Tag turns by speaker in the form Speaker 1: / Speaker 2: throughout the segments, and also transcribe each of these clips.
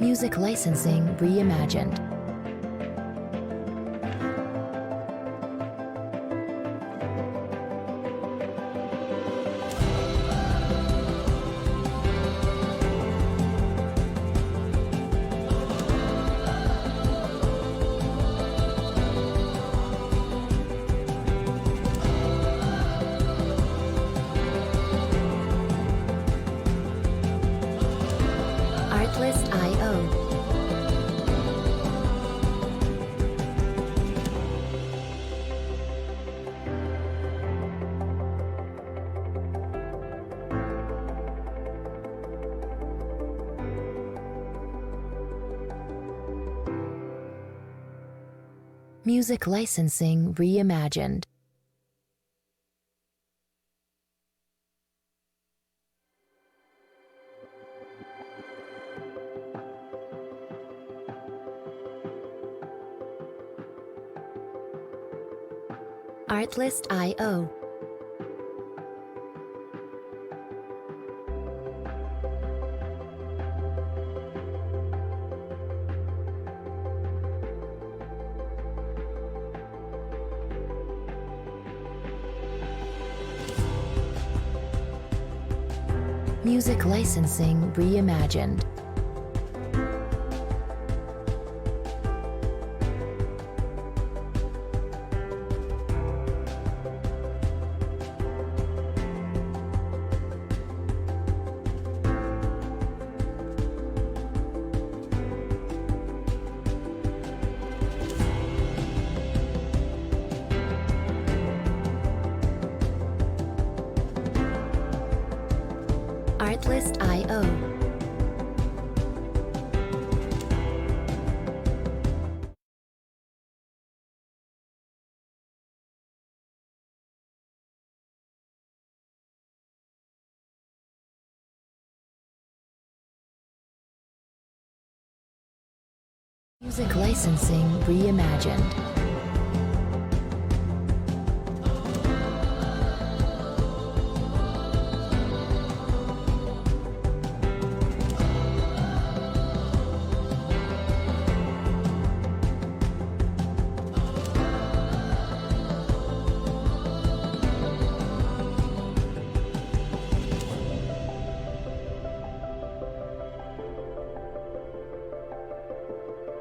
Speaker 1: Music licensing reimagined. Artlist.io. Music licensing reimagined. Artlist.io. Music licensing reimagined. Artlist.io. Music licensing reimagined.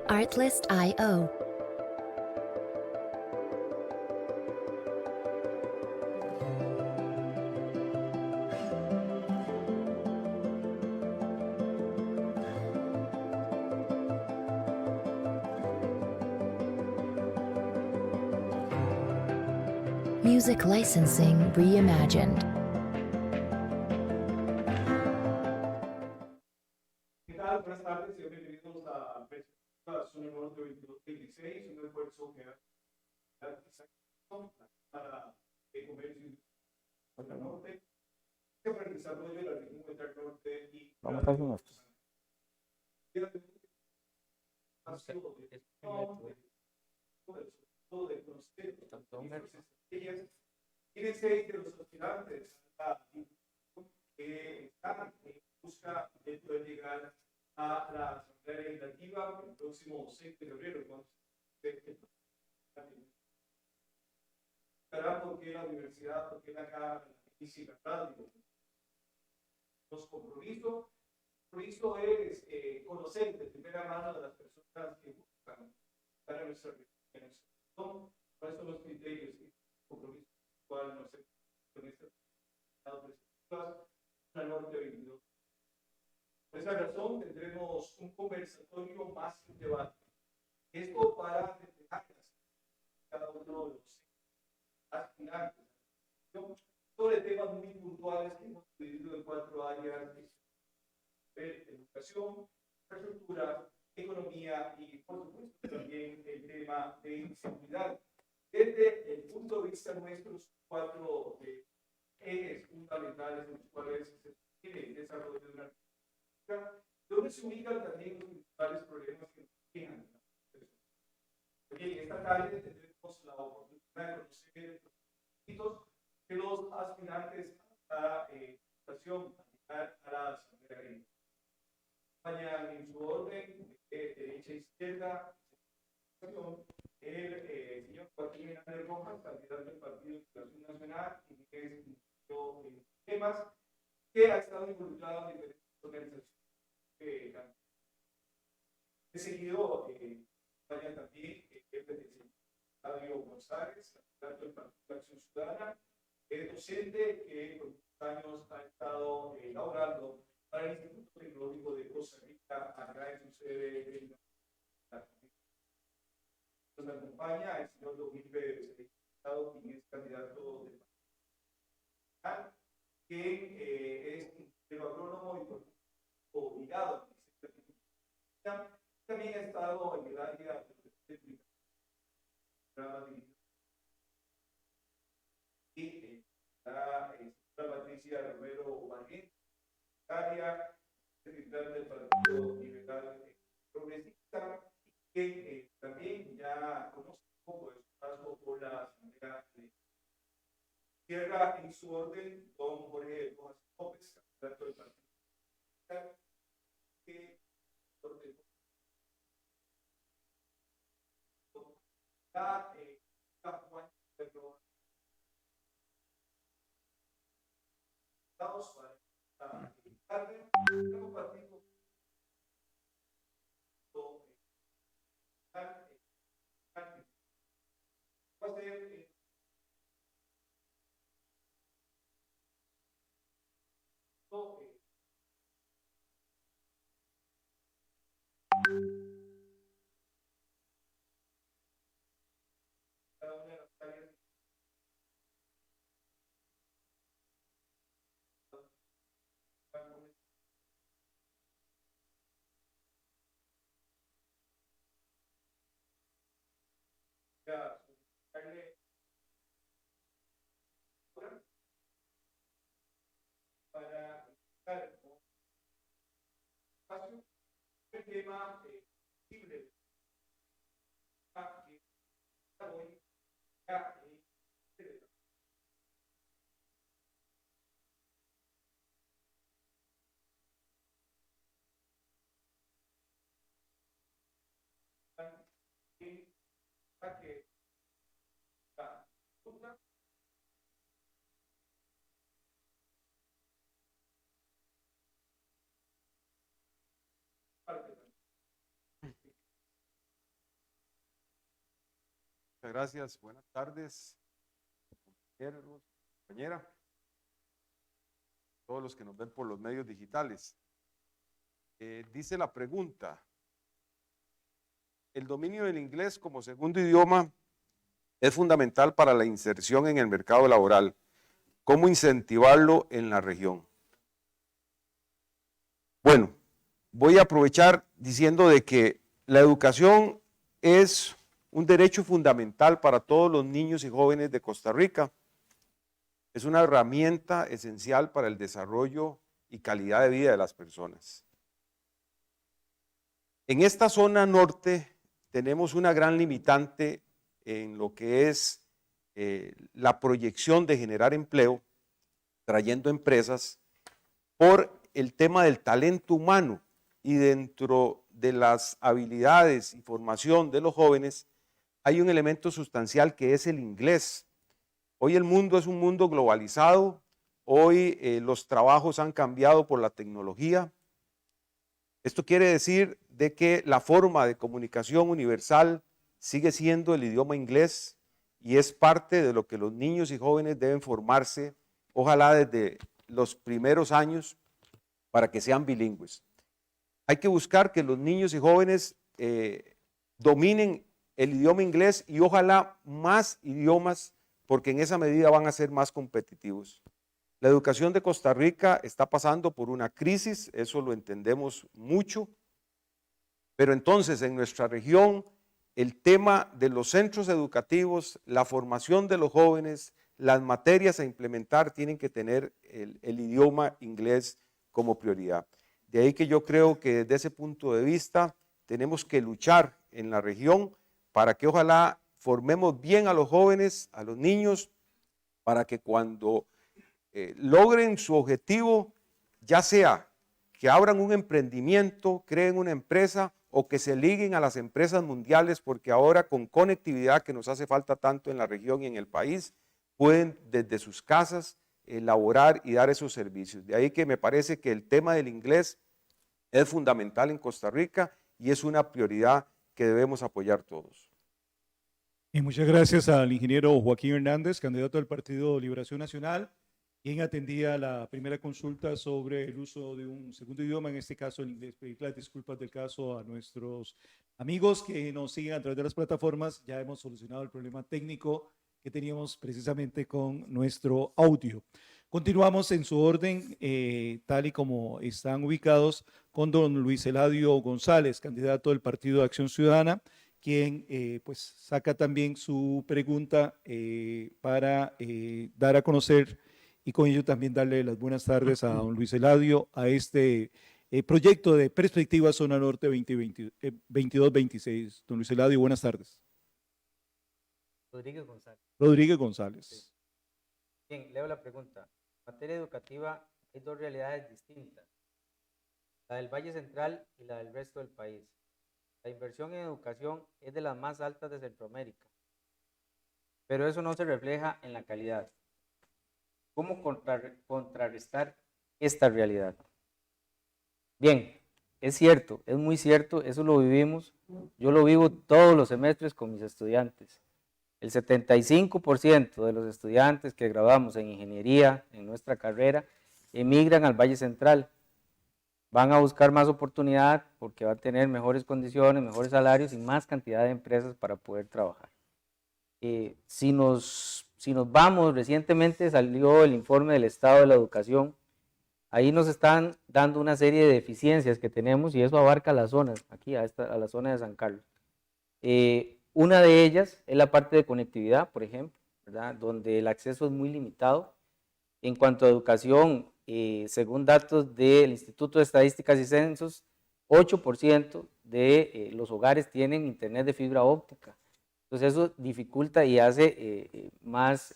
Speaker 1: Artlist.io. Music licensing reimagined.
Speaker 2: ¿Qué tal? Buenas tardes y bienvenidos a Perspectiva Zona Norte 2226, un esfuerzo que para el comercio del norte, para el desarrollo de la región del norte y
Speaker 3: Vamos a hacer unos.
Speaker 2: de conocer estrategias. Fíjense que los aspirantes que están en busca de poder llegar a la Asamblea Legislativa el próximo 6 de febrero, cuando se porque la universidad, porque la Cámara, la radio. Los compromisos es conocer de primera mano de las personas que buscan para nuestra región. ¿Cuáles son los criterios y compromisos cuál nos con esta perspectivas la norte 22? Por esa razón tendremos un conversatorio más que un debate. Esto para reflejar cada uno de los aspirantes sobre temas muy puntuales que hemos dividido en 4 áreas: educación, infraestructura, economía y, por supuesto, también el tema de seguridad. Desde el punto de vista nuestro, 4 ejes fundamentales en los cuales se tiene el desarrollo de una política, donde se ubican también los principales problemas que nos quejan. En esta tarde tendremos la oportunidad de conocer los requisitos que los aspirantes a la educación a la Asamblea Legislativa. acompañan en su orden, derecha e izquierda, el señor Joaquín Hernández Rojas, candidato del Partido de Liberación Nacional, que es ministro de temas, que ha estado involucrado en diferentes organizaciones. He seguido, vaya también, el jefe del señor Fabio González, candidato del Partido de Acción Ciudadana, docente que por muchos años ha estado laborando para el Instituto Tecnológico de Costa Rica, acá en su sede en la. Nos acompaña el señor Domínguez Estado, quien es candidato del Partido, que es ingeniero agrónomo y ligado al Ministerio de Agricultura. También ha estado en el área de programa dirigido. Y la señora Patricia Romero Barguén, secretaria del Partido Liberal Progresista, que también ya conoce un poco de su paso por la Asamblea de Tierra en su orden, don Jorge Rojas López, candidato del Partido Liberal, que la Juan Pedro Estados para tarde, un partido va a ser cada una de las áreas para el tema libre que
Speaker 3: Muchas gracias, buenas tardes, compañeros, compañera, todos los que nos ven por los medios digitales. Dice la pregunta, el dominio del inglés como segundo idioma es fundamental para la inserción en el mercado laboral. ¿Cómo incentivarlo en la región? Bueno, voy a aprovechar diciendo de que la educación es un derecho fundamental para todos los niños y jóvenes de Costa Rica. Es una herramienta esencial para el desarrollo y calidad de vida de las personas. En esta zona norte tenemos una gran limitante en lo que es la proyección de generar empleo, trayendo empresas, por el tema del talento humano, y dentro de las habilidades y formación de los jóvenes hay un elemento sustancial que es el inglés. Hoy el mundo es un mundo globalizado, hoy los trabajos han cambiado por la tecnología. Esto quiere decir de que la forma de comunicación universal sigue siendo el idioma inglés y es parte de lo que los niños y jóvenes deben formarse, ojalá desde los primeros años, para que sean bilingües. Hay que buscar que los niños y jóvenes dominen el idioma inglés y ojalá más idiomas, porque en esa medida van a ser más competitivos. La educación de Costa Rica está pasando por una crisis, eso lo entendemos mucho, pero entonces en nuestra región el tema de los centros educativos, la formación de los jóvenes, las materias a implementar tienen que tener el idioma inglés como prioridad. De ahí que yo creo que desde ese punto de vista tenemos que luchar en la región para que ojalá formemos bien a los jóvenes, a los niños, para que cuando logren su objetivo, ya sea que abran un emprendimiento, creen una empresa o que se liguen a las empresas mundiales, porque ahora con conectividad que nos hace falta tanto en la región y en el país, pueden desde sus casas elaborar y dar esos servicios. De ahí que me parece que el tema del inglés es fundamental en Costa Rica y es una prioridad que debemos apoyar todos.
Speaker 4: Y muchas gracias al ingeniero Joaquín Hernández, candidato del Partido Liberación Nacional, quien atendía la primera consulta sobre el uso de un segundo idioma, en este caso el inglés. Pedir las disculpas del caso a nuestros amigos que nos siguen a través de las plataformas. Ya hemos solucionado el problema técnico que teníamos precisamente con nuestro audio. Continuamos en su orden, tal y como están ubicados, con don Luis Eladio González, candidato del Partido de Acción Ciudadana, quien pues saca también su pregunta para dar a conocer y con ello también darle las buenas tardes a don Luis Eladio a este proyecto de Perspectiva Zona Norte 2022-26. Don Luis Eladio, buenas tardes.
Speaker 5: Rodríguez González.
Speaker 4: Rodríguez González.
Speaker 5: Sí. Bien, leo la pregunta. En materia educativa hay dos realidades distintas, la del Valle Central y la del resto del país. La inversión en educación es de las más altas de Centroamérica, pero eso no se refleja en la calidad. ¿Cómo contrarrestar esta realidad? Bien, es cierto, es muy cierto, eso lo vivimos, yo lo vivo todos los semestres con mis estudiantes. El 75% de los estudiantes que graduamos en ingeniería, en nuestra carrera, emigran al Valle Central. Van a buscar más oportunidad porque van a tener mejores condiciones, mejores salarios y más cantidad de empresas para poder trabajar. Si nos vamos, recientemente salió el informe del estado de la educación. Ahí nos están dando una serie de deficiencias que tenemos y eso abarca las zonas, aquí a la zona de San Carlos. Una de ellas es la parte de conectividad, por ejemplo, ¿verdad? Donde el acceso es muy limitado. En cuanto a educación, según datos del Instituto de Estadísticas y Censos, 8% de los hogares tienen internet de fibra óptica. Entonces eso dificulta y hace más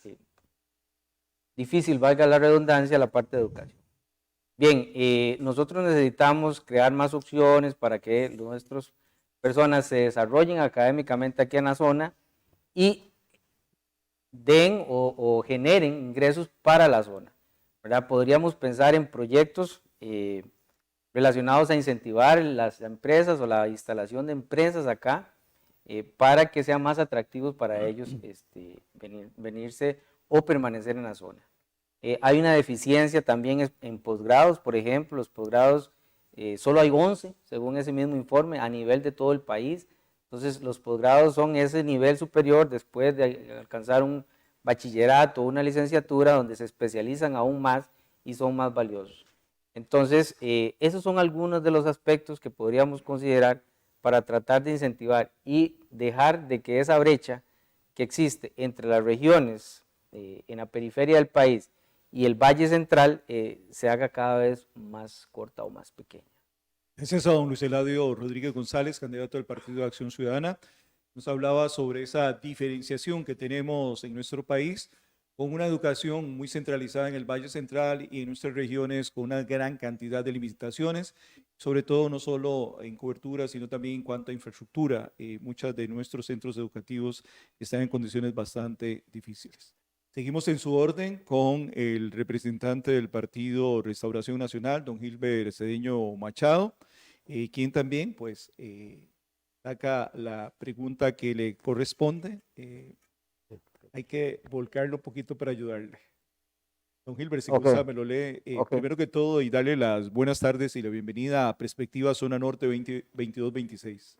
Speaker 5: difícil, valga la redundancia, la parte de educación. Bien, nosotros necesitamos crear más opciones para que nuestras personas se desarrollen académicamente aquí en la zona y den o generen ingresos para la zona, ¿verdad? Podríamos pensar en proyectos relacionados a incentivar las empresas o la instalación de empresas acá para que sean más atractivos para ellos venirse o permanecer en la zona. Hay una deficiencia también en posgrados, por ejemplo, los posgrados solo hay 11, según ese mismo informe, a nivel de todo el país. Entonces, los posgrados son ese nivel superior después de alcanzar un bachillerato o una licenciatura donde se especializan aún más y son más valiosos. Entonces, esos son algunos de los aspectos que podríamos considerar para tratar de incentivar y dejar de que esa brecha que existe entre las regiones en la periferia del país y el Valle Central se haga cada vez más corta o más pequeña.
Speaker 4: Gracias a don Luis Eladio Rodríguez González, candidato del Partido de Acción Ciudadana. Nos hablaba sobre esa diferenciación que tenemos en nuestro país con una educación muy centralizada en el Valle Central y en nuestras regiones con una gran cantidad de limitaciones, sobre todo no solo en cobertura, sino también en cuanto a infraestructura. Muchos de nuestros centros educativos están en condiciones bastante difíciles. Seguimos en su orden con el representante del Partido Restauración Nacional, don Gilbert Cedeño Machado, quien también pues saca la pregunta que le corresponde. Hay que volcarlo un poquito para ayudarle. Don Gilbert, si gusta, me lo lee. Primero que todo, y darle las buenas tardes y la bienvenida a Perspectiva Zona Norte 2022-26.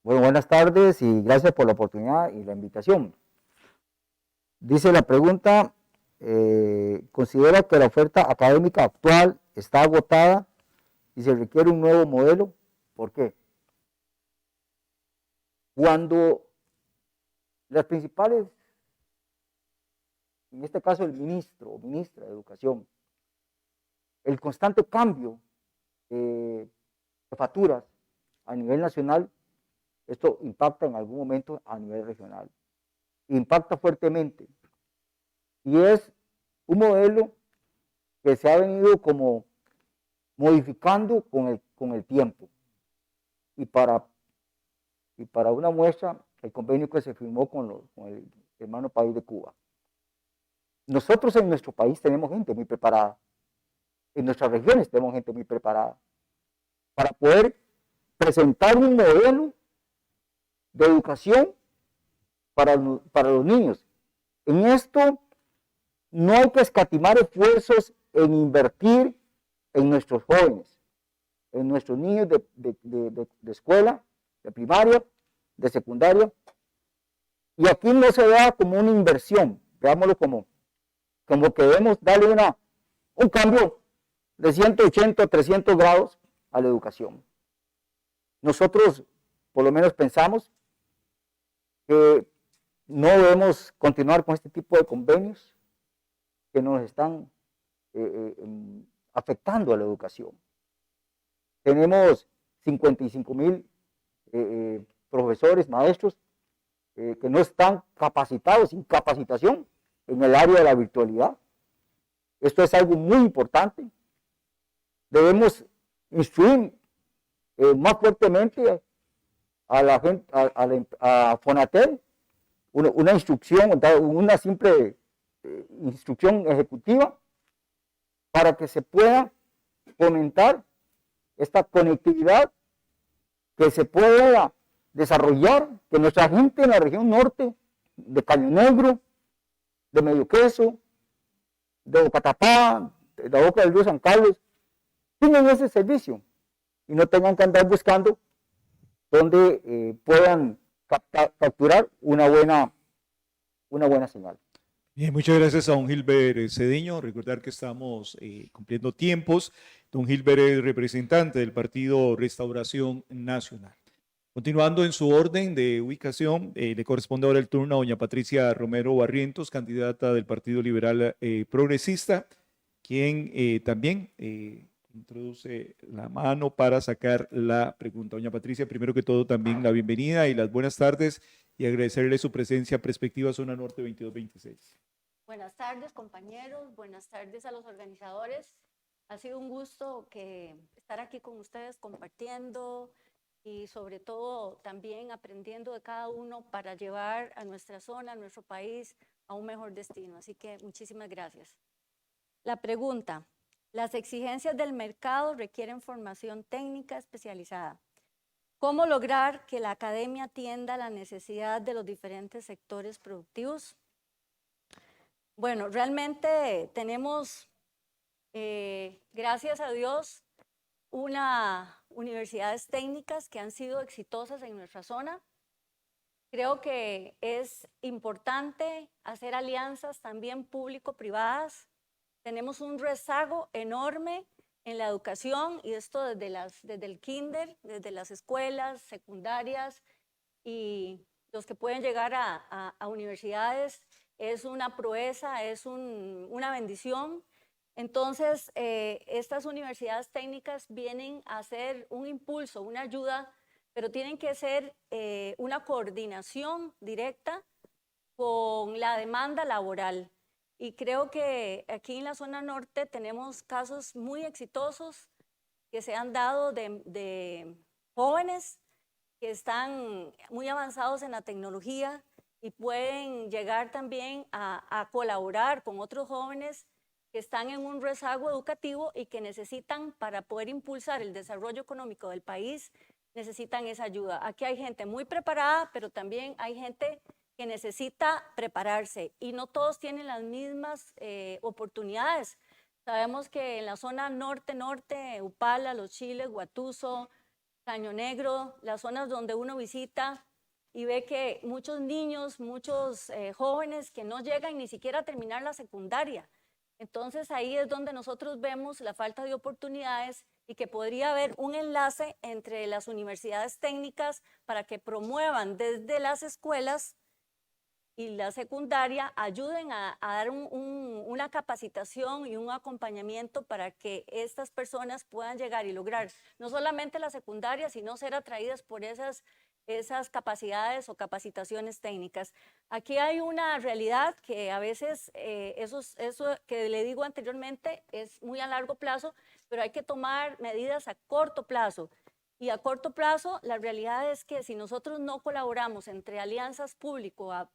Speaker 6: Bueno, buenas tardes y gracias por la oportunidad y la invitación. Dice la pregunta, ¿considera que la oferta académica actual está agotada y se requiere un nuevo modelo? ¿Por qué? Cuando las principales, en este caso el ministro o ministra de Educación, el constante cambio de facturas a nivel nacional, esto impacta en algún momento a nivel regional. Impacta fuertemente y es un modelo que se ha venido como modificando con el tiempo. Y para una muestra, el convenio que se firmó con el hermano país de Cuba. Nosotros en nuestro país tenemos gente muy preparada. En nuestras regiones tenemos gente muy preparada para poder presentar un modelo de educación para los niños. En esto no hay que escatimar esfuerzos en invertir en nuestros jóvenes, en nuestros niños de escuela, de primaria, de secundaria. Y aquí no se da como una inversión, veámoslo como que debemos darle un cambio de 180 a 300 grados a la educación. Nosotros, por lo menos, pensamos que no debemos continuar con este tipo de convenios que nos están afectando a la educación. Tenemos 55,000 profesores, maestros, que no están capacitados, sin capacitación en el área de la virtualidad. Esto es algo muy importante. Debemos instruir más fuertemente a la gente, a Fonatel, una instrucción, una simple instrucción ejecutiva para que se pueda fomentar esta conectividad, que se pueda desarrollar, que nuestra gente en la región norte, de Caño Negro, de Medio Queso, de Ocatapá, de la Boca del Río San Carlos, tengan ese servicio y no tengan que andar buscando donde puedan capturar una buena señal.
Speaker 4: Bien, muchas gracias a don Gilbert Cedeño. Recordar que estamos cumpliendo tiempos. Don Gilbert es representante del Partido Restauración Nacional. Continuando en su orden de ubicación, le corresponde ahora el turno a doña Patricia Romero Barrientos, candidata del Partido Liberal Progresista, quien también introduce la mano para sacar la pregunta. Doña Patricia, primero que todo también la bienvenida y las buenas tardes y agradecerle su presencia a Perspectiva Zona Norte 2226.
Speaker 7: Buenas tardes, compañeros. Buenas tardes a los organizadores. Ha sido un gusto estar aquí con ustedes compartiendo y sobre todo también aprendiendo de cada uno para llevar a nuestra zona, a nuestro país, a un mejor destino. Así que muchísimas gracias. La pregunta: las exigencias del mercado requieren formación técnica especializada. ¿Cómo lograr que la academia atienda a la necesidad de los diferentes sectores productivos? Bueno, realmente tenemos, gracias a Dios, universidades técnicas que han sido exitosas en nuestra zona. Creo que es importante hacer alianzas también público-privadas. Tenemos un rezago enorme en la educación y esto desde el kinder, desde las escuelas secundarias y los que pueden llegar a universidades. Es una proeza, es una bendición. Entonces, estas universidades técnicas vienen a ser un impulso, una ayuda, pero tienen que ser una coordinación directa con la demanda laboral. Y creo que aquí en la zona norte tenemos casos muy exitosos que se han dado de jóvenes que están muy avanzados en la tecnología y pueden llegar también a colaborar con otros jóvenes que están en un rezago educativo y que necesitan, para poder impulsar el desarrollo económico del país, necesitan esa ayuda. Aquí hay gente muy preparada, pero también hay gente que necesita prepararse y no todos tienen las mismas oportunidades. Sabemos que en la zona norte, Upala, Los Chiles, Guatuso, Caño Negro, las zonas donde uno visita y ve que muchos niños, muchos jóvenes que no llegan ni siquiera a terminar la secundaria. Entonces ahí es donde nosotros vemos la falta de oportunidades y que podría haber un enlace entre las universidades técnicas para que promuevan desde las escuelas y la secundaria, ayuden a dar una capacitación y un acompañamiento para que estas personas puedan llegar y lograr no solamente la secundaria, sino ser atraídas por esas esas capacidades o capacitaciones técnicas. Aquí hay una realidad que a veces eso que le digo anteriormente es muy a largo plazo, pero hay que tomar medidas a corto plazo. Y a corto plazo, la realidad es que si nosotros no colaboramos entre alianzas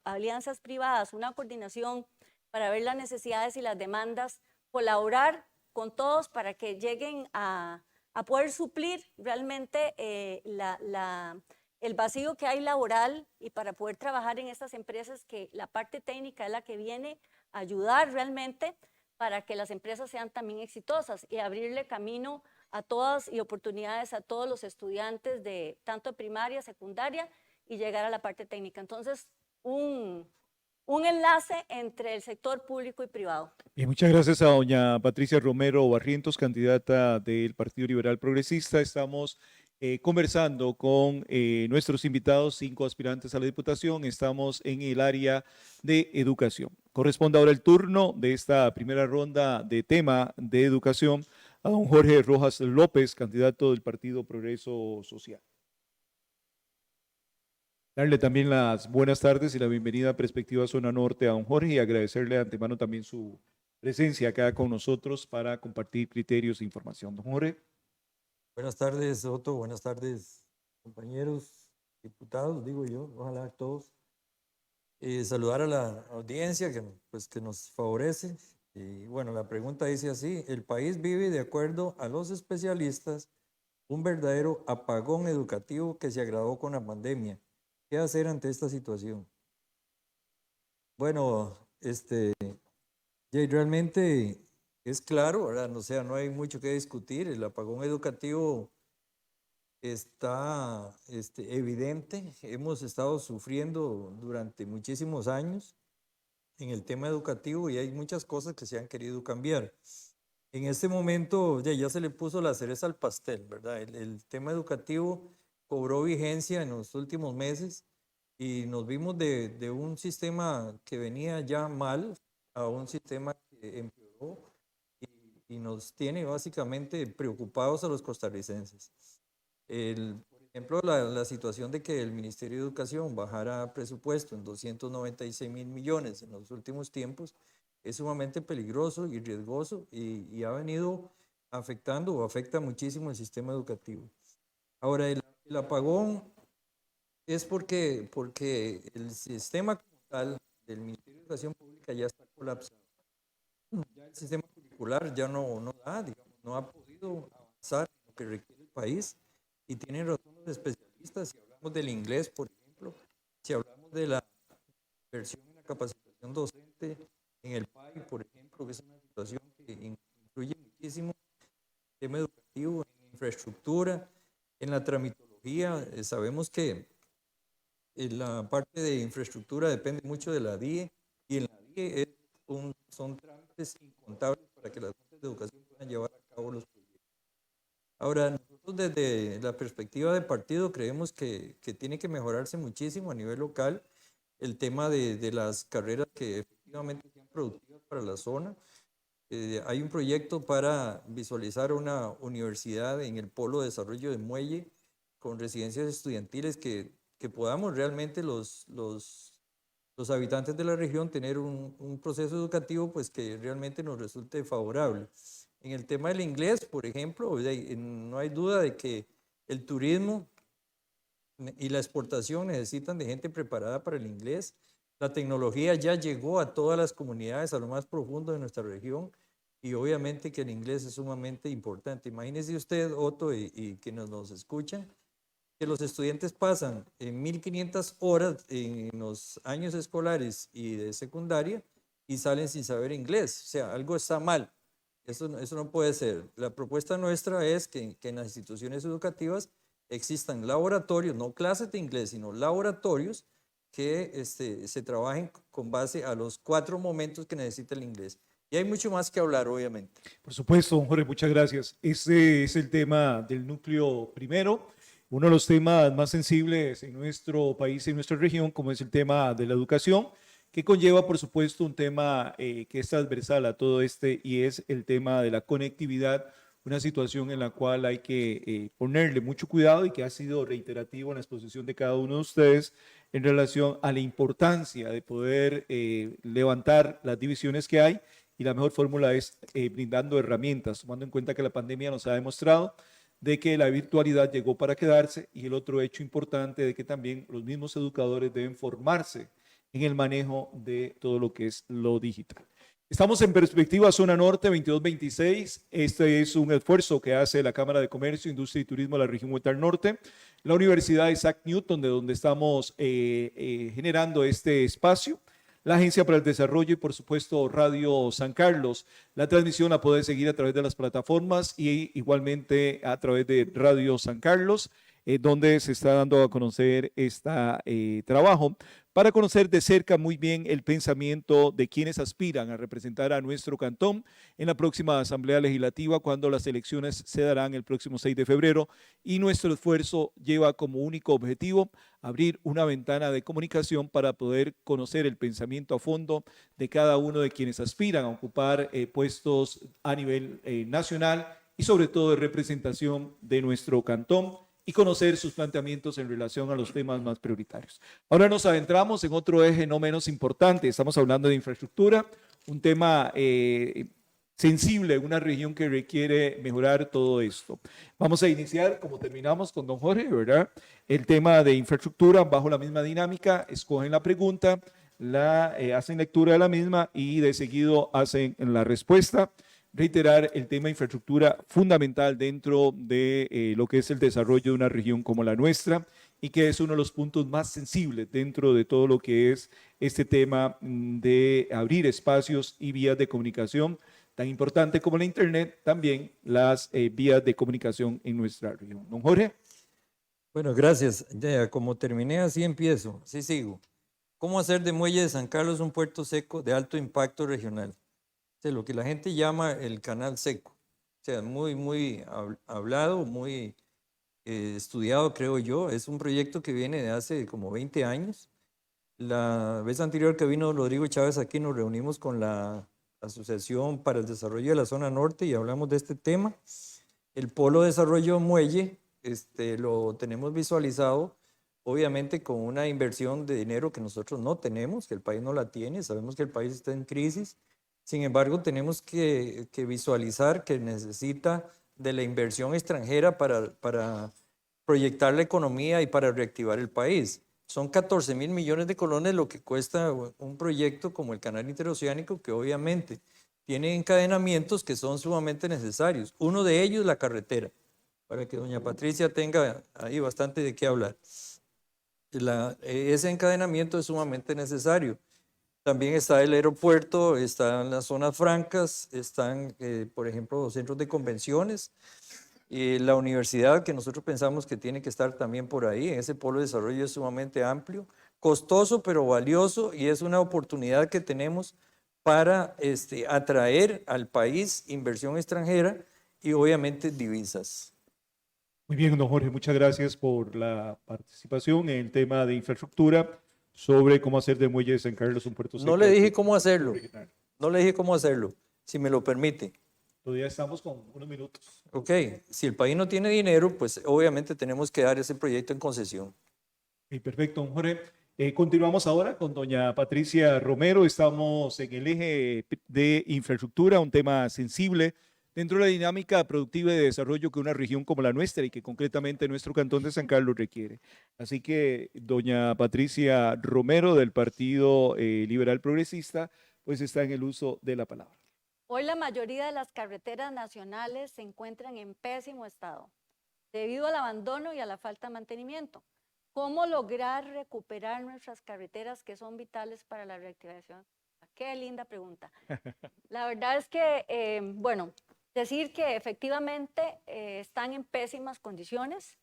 Speaker 7: alianzas privadas, una coordinación para ver las necesidades y las demandas, colaborar con todos para que lleguen a poder suplir realmente el vacío que hay laboral y para poder trabajar en estas empresas que la parte técnica es la que viene a ayudar realmente para que las empresas sean también exitosas y abrirle camino a todas y oportunidades a todos los estudiantes de tanto primaria, secundaria y llegar a la parte técnica. Entonces, un enlace entre el sector público y privado.
Speaker 4: Bien, muchas gracias a doña Patricia Romero Barrientos, candidata del Partido Liberal Progresista. Estamos conversando con nuestros invitados, 5 aspirantes a la Diputación. Estamos en el área de educación. Corresponde ahora el turno de esta primera ronda de tema de educación a don Jorge Rojas López, candidato del Partido Progreso Social. Darle también las buenas tardes y la bienvenida a Perspectiva Zona Norte a don Jorge y agradecerle de antemano también su presencia acá con nosotros para compartir criterios e información. Don Jorge.
Speaker 8: Buenas tardes, Otto. Buenas tardes, compañeros, diputados, digo yo, ojalá a todos. Saludar a la audiencia que nos favorece. Y bueno, la pregunta dice así: el país vive, de acuerdo a los especialistas, un verdadero apagón educativo que se agravó con la pandemia. ¿Qué hacer ante esta situación? Bueno, realmente es claro, ¿verdad? O sea, no hay mucho que discutir. El apagón educativo está evidente. Hemos estado sufriendo durante muchísimos años en el tema educativo y hay muchas cosas que se han querido cambiar. En este momento ya se le puso la cereza al pastel, ¿verdad? El tema educativo cobró vigencia en los últimos meses y nos vimos de un sistema que venía ya mal a un sistema que empeoró y nos tiene básicamente preocupados a los costarricenses. Por ejemplo, la situación de que el Ministerio de Educación bajara presupuesto en 296.000 millones en los últimos tiempos es sumamente peligroso y riesgoso y ha venido afectando o afecta muchísimo el sistema educativo. Ahora, el apagón es porque el sistema como tal del Ministerio de Educación Pública ya está colapsado. Ya el sistema curricular ya no da, digamos, no ha podido avanzar en lo que requiere el país y tienen razón los especialistas. Si hablamos del inglés, por ejemplo, si hablamos de la inversión en la capacitación docente, en el PAI, por ejemplo, que es una situación que influye muchísimo en el tema educativo, en infraestructura, en la tramitología. Sabemos que la parte de infraestructura depende mucho de la DIE y en la DIE son trámites incontables para que las fuentes de educación puedan llevar a cabo los proyectos. Ahora, nosotros desde la perspectiva de partido creemos que tiene que mejorarse muchísimo a nivel local el tema de las carreras que efectivamente sean productivas para la zona. Hay un proyecto para visualizar una universidad en el Polo de Desarrollo de Muelle con residencias estudiantiles que podamos realmente los habitantes de la región tener un proceso educativo pues que realmente nos resulte favorable. En el tema del inglés, por ejemplo, no hay duda de que el turismo y la exportación necesitan de gente preparada para el inglés. La tecnología ya llegó a todas las comunidades, a lo más profundo de nuestra región, y obviamente que el inglés es sumamente importante. Imagínese usted, Otto, y que nos escuchan, que los estudiantes pasan 1.500 horas en los años escolares y de secundaria y salen sin saber inglés. O sea, algo está mal. Eso no puede ser. La propuesta nuestra es que en las instituciones educativas existan laboratorios, no clases de inglés, sino laboratorios que se trabajen con base a los 4 momentos que necesita el inglés. Y hay mucho más que hablar, obviamente.
Speaker 4: Por supuesto, don Jorge, muchas gracias. Ese es el tema del núcleo primero, uno de los temas más sensibles en nuestro país y en nuestra región, como es el tema de la educación, que conlleva, por supuesto, un tema que es transversal a todo y es el tema de la conectividad una situación en la cual hay que ponerle mucho cuidado y que ha sido reiterativo en la exposición de cada uno de ustedes en relación a la importancia de poder levantar las divisiones que hay, y la mejor fórmula es brindando herramientas, tomando en cuenta que la pandemia nos ha demostrado de que la virtualidad llegó para quedarse, y el otro hecho importante de que también los mismos educadores deben formarse en el manejo de todo lo que es lo digital. Estamos en Perspectiva Zona Norte 2226. Este es un esfuerzo que hace la Cámara de Comercio, Industria y Turismo de la región Huetar Norte, la Universidad Isaac Newton, de donde estamos generando este espacio, la Agencia para el Desarrollo y, por supuesto, Radio San Carlos. La transmisión la puede seguir a través de las plataformas y igualmente a través de Radio San Carlos, donde se está dando a conocer este trabajo, para conocer de cerca muy bien el pensamiento de quienes aspiran a representar a nuestro cantón en la próxima Asamblea Legislativa, cuando las elecciones se darán el próximo 6 de febrero, y nuestro esfuerzo lleva como único objetivo abrir una ventana de comunicación para poder conocer el pensamiento a fondo de cada uno de quienes aspiran a ocupar puestos a nivel nacional y sobre todo de representación de nuestro cantón, y conocer sus planteamientos en relación a los temas más prioritarios. Ahora nos adentramos en otro eje no menos importante. Estamos hablando de infraestructura, un tema sensible en una región que requiere mejorar todo esto. Vamos a iniciar, como terminamos con don Jorge, ¿verdad? El tema de infraestructura bajo la misma dinámica. Escogen la pregunta, hacen lectura de la misma y de seguido hacen la respuesta. Reiterar el tema de infraestructura fundamental dentro de lo que es el desarrollo de una región como la nuestra, y que es uno de los puntos más sensibles dentro de todo lo que es este tema de abrir espacios y vías de comunicación, tan importante como la Internet, también las vías de comunicación en nuestra región. Don Jorge.
Speaker 8: Bueno, gracias. Ya, como terminé, así empiezo, así sigo. ¿Cómo hacer de Muelle de San Carlos un puerto seco de alto impacto regional? O sea, lo que la gente llama el canal seco. O sea, muy hablado, muy estudiado, creo yo. Es un proyecto que viene de hace como 20 años. La vez anterior que vino Rodrigo Chávez aquí, nos reunimos con la Asociación para el Desarrollo de la Zona Norte y hablamos de este tema. El Polo de Desarrollo Muelle lo tenemos visualizado, obviamente con una inversión de dinero que nosotros no tenemos, que el país no la tiene. Sabemos que el país está en crisis. Sin embargo, tenemos que visualizar que necesita de la inversión extranjera para proyectar la economía y para reactivar el país. Son 14.000 millones de colones lo que cuesta un proyecto como el Canal Interoceánico, que obviamente tiene encadenamientos que son sumamente necesarios. Uno de ellos, la carretera, para que doña Patricia tenga ahí bastante de qué hablar. Ese encadenamiento es sumamente necesario. También está el aeropuerto, están las zonas francas, están, por ejemplo, los centros de convenciones, la universidad, que nosotros pensamos que tiene que estar también por ahí. Ese polo de desarrollo es sumamente amplio, costoso pero valioso, y es una oportunidad que tenemos para atraer al país inversión extranjera y obviamente divisas.
Speaker 4: Muy bien, don Jorge, muchas gracias por la participación en el tema de infraestructura, sobre cómo hacer de Muelle de San Carlos un puerto seco.
Speaker 8: No le dije cómo hacerlo, no le dije cómo hacerlo, si me lo permite.
Speaker 4: Todavía estamos con unos minutos.
Speaker 8: Ok, si el país no tiene dinero, pues obviamente tenemos que dar ese proyecto en concesión.
Speaker 4: Perfecto, don Jorge. Continuamos ahora con doña Patricia Romero. Estamos en el eje de infraestructura, un tema sensible dentro de la dinámica productiva y de desarrollo que una región como la nuestra y que concretamente nuestro cantón de San Carlos requiere. Así que doña Patricia Romero del Partido Liberal Progresista pues está en el uso de la palabra.
Speaker 7: Hoy la mayoría de las carreteras nacionales se encuentran en pésimo estado debido al abandono y a la falta de mantenimiento. ¿Cómo lograr recuperar nuestras carreteras que son vitales para la reactivación? Qué linda pregunta. La verdad es que, bueno, decir que efectivamente están en pésimas condiciones.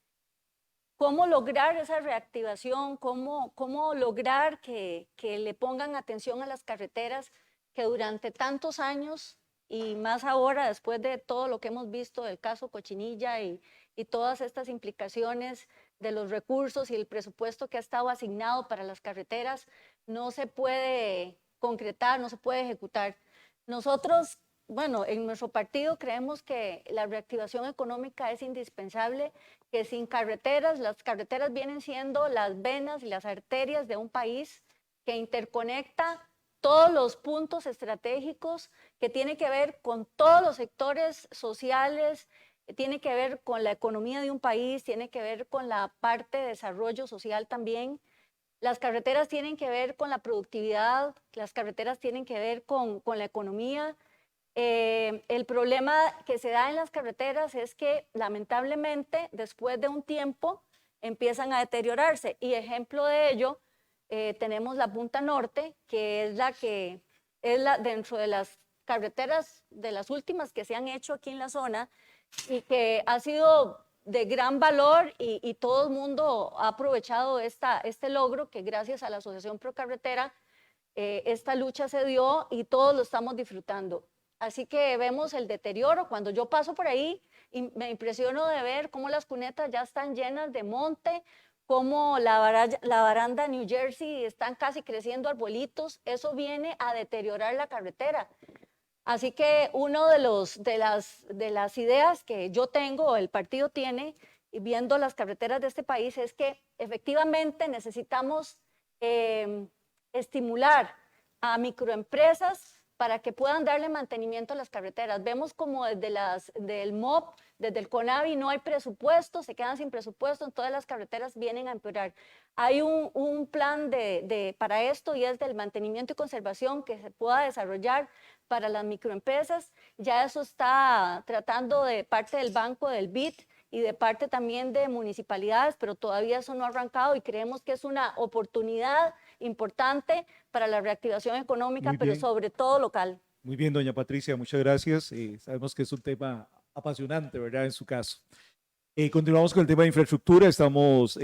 Speaker 7: ¿Cómo lograr esa reactivación? ¿Cómo lograr que le pongan atención a las carreteras que durante tantos años y más ahora después de todo lo que hemos visto del caso Cochinilla y todas estas implicaciones de los recursos y el presupuesto que ha estado asignado para las carreteras no se puede concretar, no se puede ejecutar? Nosotros bueno, en nuestro partido creemos que la reactivación económica es indispensable, que sin carreteras, las carreteras vienen siendo las venas y las arterias de un país que interconecta todos los puntos estratégicos, que tiene que ver con todos los sectores sociales, tiene que ver con la economía de un país, tiene que ver con la parte de desarrollo social también. Las carreteras tienen que ver con la productividad, las carreteras tienen que ver con la economía. El problema que se da en las carreteras es que lamentablemente después de un tiempo empiezan a deteriorarse, y ejemplo de ello tenemos la Punta Norte, que es dentro de las carreteras de las últimas que se han hecho aquí en la zona y que ha sido de gran valor, y todo el mundo ha aprovechado este logro que gracias a la Asociación Pro Carretera esta lucha se dio y todos lo estamos disfrutando. Así que vemos el deterioro. Cuando yo paso por ahí y me impresiono de ver cómo las cunetas ya están llenas de monte, cómo la baranda New Jersey están casi creciendo arbolitos. Eso viene a deteriorar la carretera. Así que una de las ideas que yo tengo, el partido tiene, y viendo las carreteras de este país, es que efectivamente necesitamos estimular a microempresas para que puedan darle mantenimiento a las carreteras. Vemos como del MOP, desde el CONAVI no hay presupuesto, se quedan sin presupuesto, entonces las carreteras vienen a empeorar. Hay un plan para esto, y es del mantenimiento y conservación que se pueda desarrollar para las microempresas. Ya eso está tratando de parte del banco del BID y de parte también de municipalidades, pero todavía eso no ha arrancado, y creemos que es una oportunidad importante para la reactivación económica, pero sobre todo local.
Speaker 4: Muy bien, doña Patricia, muchas gracias. Sabemos que es un tema apasionante, ¿verdad?, en su caso. Continuamos con el tema de infraestructura. Estamos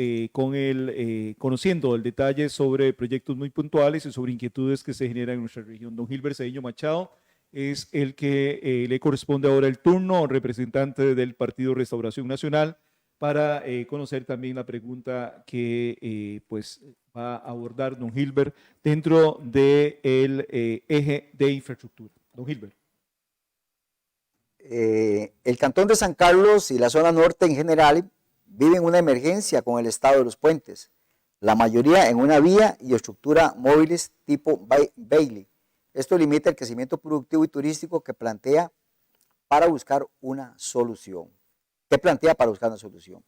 Speaker 4: conociendo el detalle sobre proyectos muy puntuales y sobre inquietudes que se generan en nuestra región. Don Gilbert Cedeño Machado es el que le corresponde ahora el turno, representante del Partido Restauración Nacional, para conocer también la pregunta que pues va a abordar don Gilbert dentro del eje de infraestructura. Don Gilbert.
Speaker 6: El Cantón de San Carlos y la zona norte en general viven una emergencia con el estado de los puentes, la mayoría en una vía y estructura móviles tipo Bailey. Esto limita el crecimiento productivo y turístico que plantea para buscar una solución. ¿Qué plantea para buscar una solución?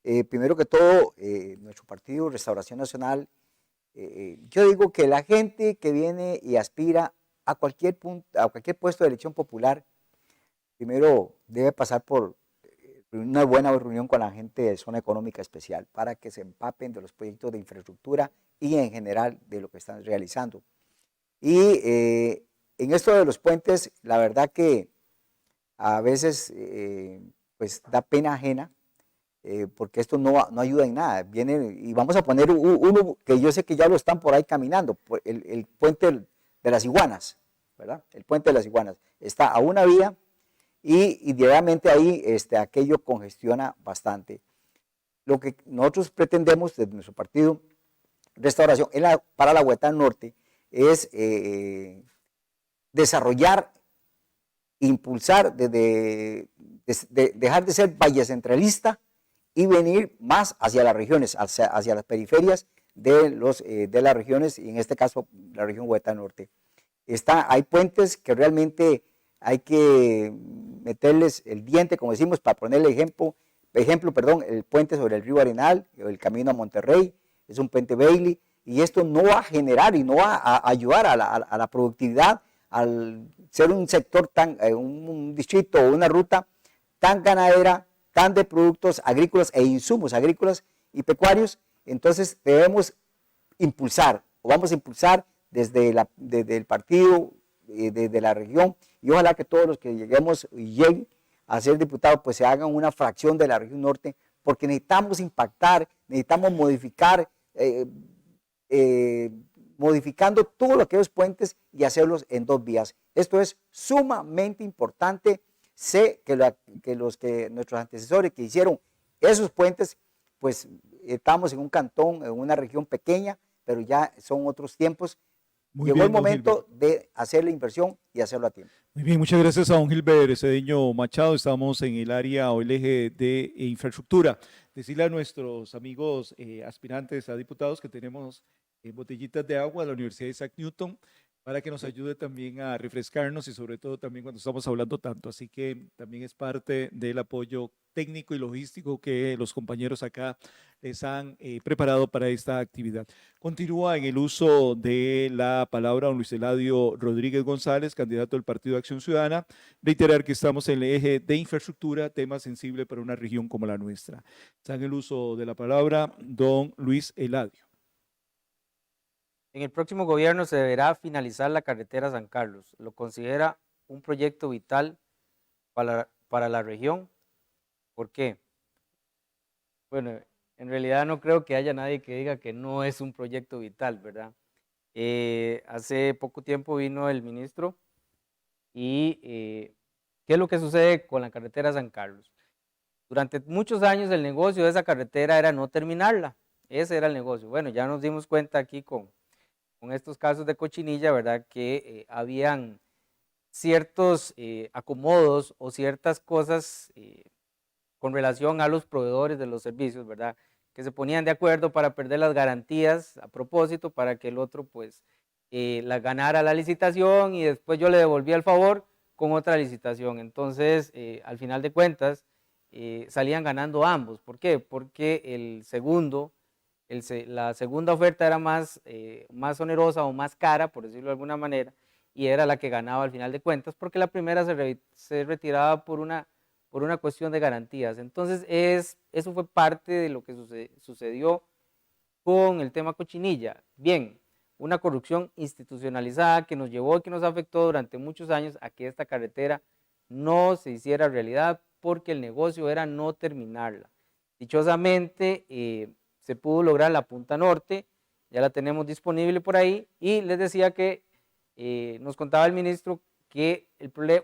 Speaker 6: Primero que todo, nuestro partido Restauración Nacional, yo digo que la gente que viene y aspira a cualquier puesto de elección popular, primero debe pasar por una buena reunión con la gente de zona económica especial para que se empapen de los proyectos de infraestructura y en general de lo que están realizando. Y en esto de los puentes, la verdad que a veces pues da pena ajena, porque esto no ayuda en nada. Viene, y vamos a poner uno que yo sé que ya lo están por ahí caminando, el puente de las Iguanas, ¿verdad? El puente de las Iguanas está a una vía y diariamente ahí aquello congestiona bastante. Lo que nosotros pretendemos desde nuestro partido Restauración para la Huehuetlán Norte es desarrollar, impulsar, dejar de ser valle centralista y venir más hacia las regiones, hacia las periferias de las regiones, y en este caso la región Huehuetlán Norte. Hay puentes que realmente hay que meterles el diente, como decimos, para ponerle ejemplo, el puente sobre el río Arenal, el camino a Monterrey, es un puente Bailey, y esto no va a generar y no va a ayudar a la productividad, al ser un sector un distrito o una ruta tan ganadera, tan de productos agrícolas e insumos agrícolas y pecuarios. Entonces debemos impulsar, o vamos a impulsar desde el partido, desde la región, y ojalá que todos los que lleguen a ser diputados pues se hagan una fracción de la región norte, porque necesitamos impactar, necesitamos modificar, modificando todos aquellos puentes y hacerlos en dos vías. Esto es sumamente importante. Sé que nuestros antecesores que hicieron esos puentes, pues estamos en un cantón, en una región pequeña, pero ya son otros tiempos. Llegó el momento de hacer la inversión y hacerlo a tiempo.
Speaker 4: Muy bien, muchas gracias a don Gilbert Cedeño Machado. Estamos en el área o el eje de infraestructura. Decirle a nuestros amigos aspirantes a diputados que tenemos botellitas de agua de la Universidad de Isaac Newton para que nos ayude también a refrescarnos y sobre todo también cuando estamos hablando tanto. Así que también es parte del apoyo técnico y logístico que los compañeros acá les han preparado para esta actividad. Continúa en el uso de la palabra don Luis Eladio Rodríguez González, candidato del Partido de Acción Ciudadana. Reiterar que estamos en el eje de infraestructura, tema sensible para una región como la nuestra. Está en el uso de la palabra don Luis Eladio.
Speaker 5: En el próximo gobierno se deberá finalizar la carretera San Carlos. ¿Lo considera un proyecto vital para la región? ¿Por qué? Bueno, en realidad no creo que haya nadie que diga que no es un proyecto vital, ¿verdad? Hace poco tiempo vino el ministro y ¿qué es lo que sucede con la carretera San Carlos? Durante muchos años el negocio de esa carretera era no terminarla. Ese era el negocio. Bueno, ya nos dimos cuenta aquí con estos casos de cochinilla, ¿verdad? Que habían ciertos acomodos o ciertas cosas con relación a los proveedores de los servicios, ¿verdad? Que se ponían de acuerdo para perder las garantías a propósito para que el otro pues la ganara la licitación y después yo le devolvía el favor con otra licitación. Entonces, al final de cuentas, salían ganando ambos. ¿Por qué? Porque la segunda oferta era más onerosa o más cara, por decirlo de alguna manera, y era la que ganaba al final de cuentas, porque la primera se retiraba por una cuestión de garantías. Entonces, eso fue parte de lo que sucedió con el tema cochinilla. Bien, una corrupción institucionalizada que nos llevó y que nos afectó durante muchos años a que esta carretera no se hiciera realidad, porque el negocio era no terminarla. Dichosamente, se pudo lograr la punta norte, ya la tenemos disponible por ahí, y les decía que nos contaba el ministro que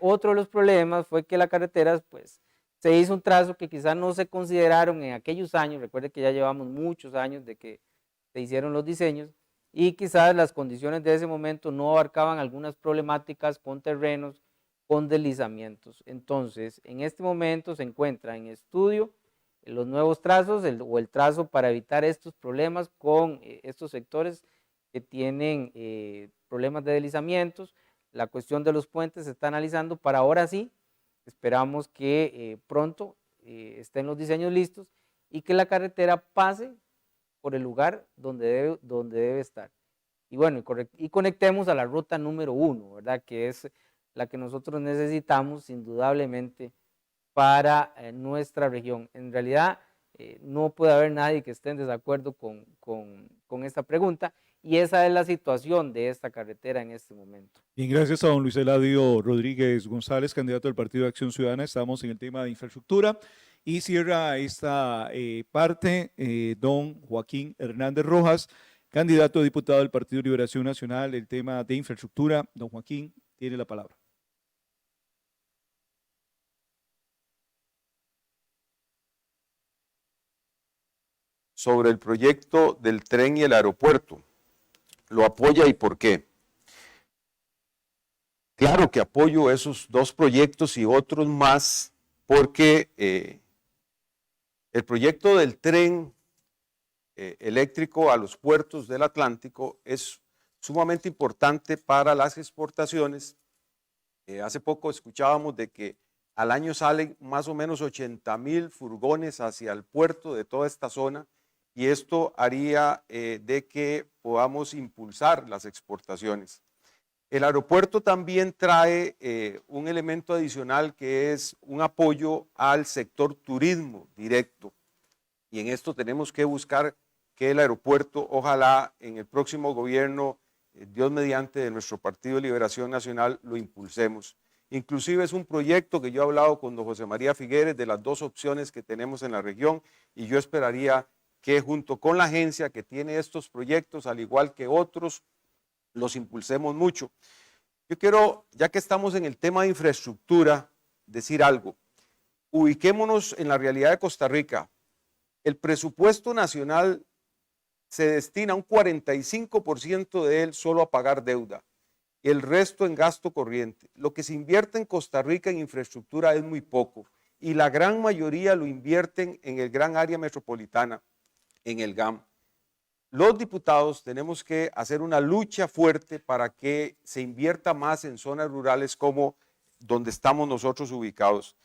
Speaker 5: otro de los problemas fue que la carretera pues se hizo un trazo que quizás no se consideraron en aquellos años. Recuerde que ya llevamos muchos años de que se hicieron los diseños y quizás las condiciones de ese momento no abarcaban algunas problemáticas con terrenos, con deslizamientos. Entonces, en este momento se encuentra en estudio los nuevos trazos o el trazo para evitar estos problemas con estos sectores que tienen problemas de deslizamientos. La cuestión de los puentes se está analizando para ahora sí. Esperamos que pronto estén los diseños listos y que la carretera pase por el lugar donde debe estar. Y bueno, y conectemos a la ruta número 1, ¿verdad? Que es la que nosotros necesitamos indudablemente para nuestra región. En realidad no puede haber nadie que esté en desacuerdo con esta pregunta, y esa es la situación de esta carretera en este momento.
Speaker 4: Bien, gracias a don Luis Eladio Rodríguez González, candidato del Partido de Acción Ciudadana. Estamos en el tema de infraestructura y cierra esta parte don Joaquín Hernández Rojas, candidato a diputado del Partido de Liberación Nacional, el tema de infraestructura. Don Joaquín, tiene la palabra.
Speaker 3: Sobre el proyecto del tren y el aeropuerto. ¿Lo apoya y por qué? Claro que apoyo esos dos proyectos y otros más, porque el proyecto del tren eléctrico a los puertos del Atlántico es sumamente importante para las exportaciones. Hace poco escuchábamos de que al año salen más o menos 80,000 furgones hacia el puerto de toda esta zona, y esto haría de que podamos impulsar las exportaciones. El aeropuerto también trae un elemento adicional que es un apoyo al sector turismo directo, y en esto tenemos que buscar que el aeropuerto, ojalá en el próximo gobierno, Dios mediante, de nuestro Partido de Liberación Nacional, lo impulsemos. Inclusive es un proyecto que yo he hablado con don José María Figueres de las dos opciones que tenemos en la región, y yo esperaría que junto con la agencia que tiene estos proyectos, al igual que otros, los impulsemos mucho. Yo quiero, ya que estamos en el tema de infraestructura, decir algo. Ubiquémonos en la realidad de Costa Rica. El presupuesto nacional se destina un 45% de él solo a pagar deuda. el resto en gasto corriente. Lo que se invierte en Costa Rica en infraestructura es muy poco y la gran mayoría lo invierten en el gran área metropolitana, en el GAM. Los diputados tenemos que hacer una lucha fuerte para que se invierta más en zonas rurales como donde estamos nosotros ubicados.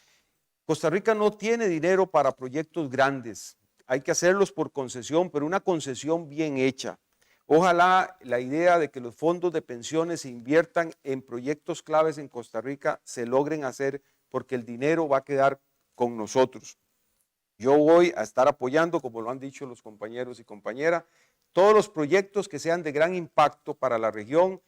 Speaker 3: Costa Rica no tiene dinero para proyectos grandes, hay que hacerlos por concesión, pero una concesión bien hecha. Ojalá la idea de que los fondos de pensiones se inviertan en proyectos claves en Costa Rica se logren hacer porque el dinero va a quedar con nosotros. Yo voy a estar apoyando, como lo han dicho los compañeros y compañeras, todos los proyectos que sean de gran impacto para la región,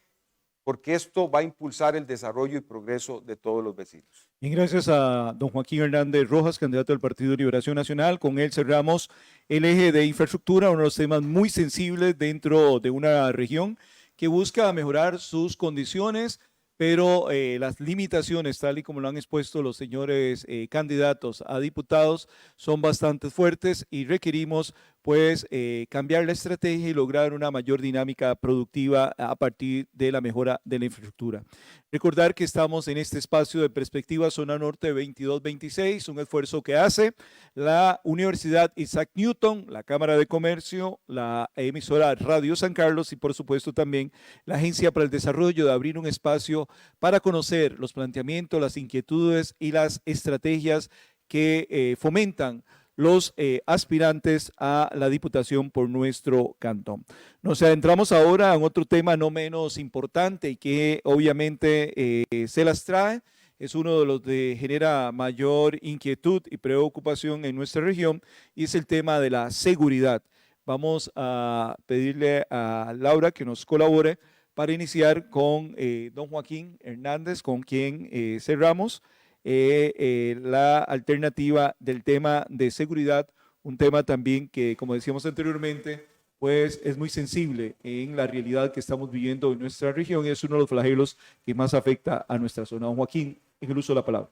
Speaker 3: porque esto va a impulsar el desarrollo y progreso de todos los vecinos.
Speaker 4: Bien, gracias a don Joaquín Hernández Rojas, candidato del Partido de Liberación Nacional. Con él cerramos el eje de infraestructura, uno de los temas muy sensibles dentro de una región que busca mejorar sus condiciones, pero las limitaciones, tal y como lo han expuesto los señores candidatos a diputados, son bastante fuertes y requerimos pues cambiar la estrategia y lograr una mayor dinámica productiva a partir de la mejora de la infraestructura. Recordar que estamos en este espacio de Perspectiva Zona Norte 2226, un esfuerzo que hace la Universidad Isaac Newton, la Cámara de Comercio, la emisora Radio San Carlos y por supuesto también la Agencia para el Desarrollo, de abrir un espacio para conocer los planteamientos, las inquietudes y las estrategias que fomentan los aspirantes a la diputación por nuestro cantón. Nos adentramos ahora en otro tema no menos importante y que obviamente se las trae. Es uno de los que genera mayor inquietud y preocupación en nuestra región y es el tema de la seguridad. Vamos a pedirle a Laura que nos colabore para iniciar con don Joaquín Hernández, con quien cerramos la alternativa del tema de seguridad, un tema también que, como decíamos anteriormente, pues es muy sensible en la realidad que estamos viviendo en nuestra región y es uno de los flagelos que más afecta a nuestra zona. Don Joaquín, en el uso de la palabra.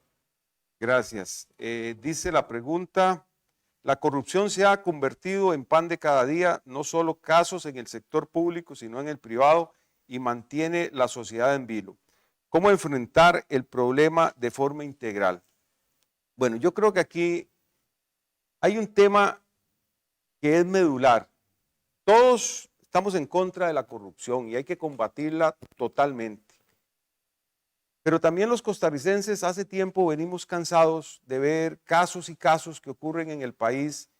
Speaker 3: Gracias. Dice la pregunta, la corrupción se ha convertido en pan de cada día, no solo casos en el sector público, sino en el privado, y mantiene la sociedad en vilo. ¿Cómo enfrentar el problema de forma integral? Bueno, yo creo que aquí hay un tema que es medular. Todos estamos en contra de la corrupción y hay que combatirla totalmente. Pero también los costarricenses hace tiempo venimos cansados de ver casos y casos que ocurren en el país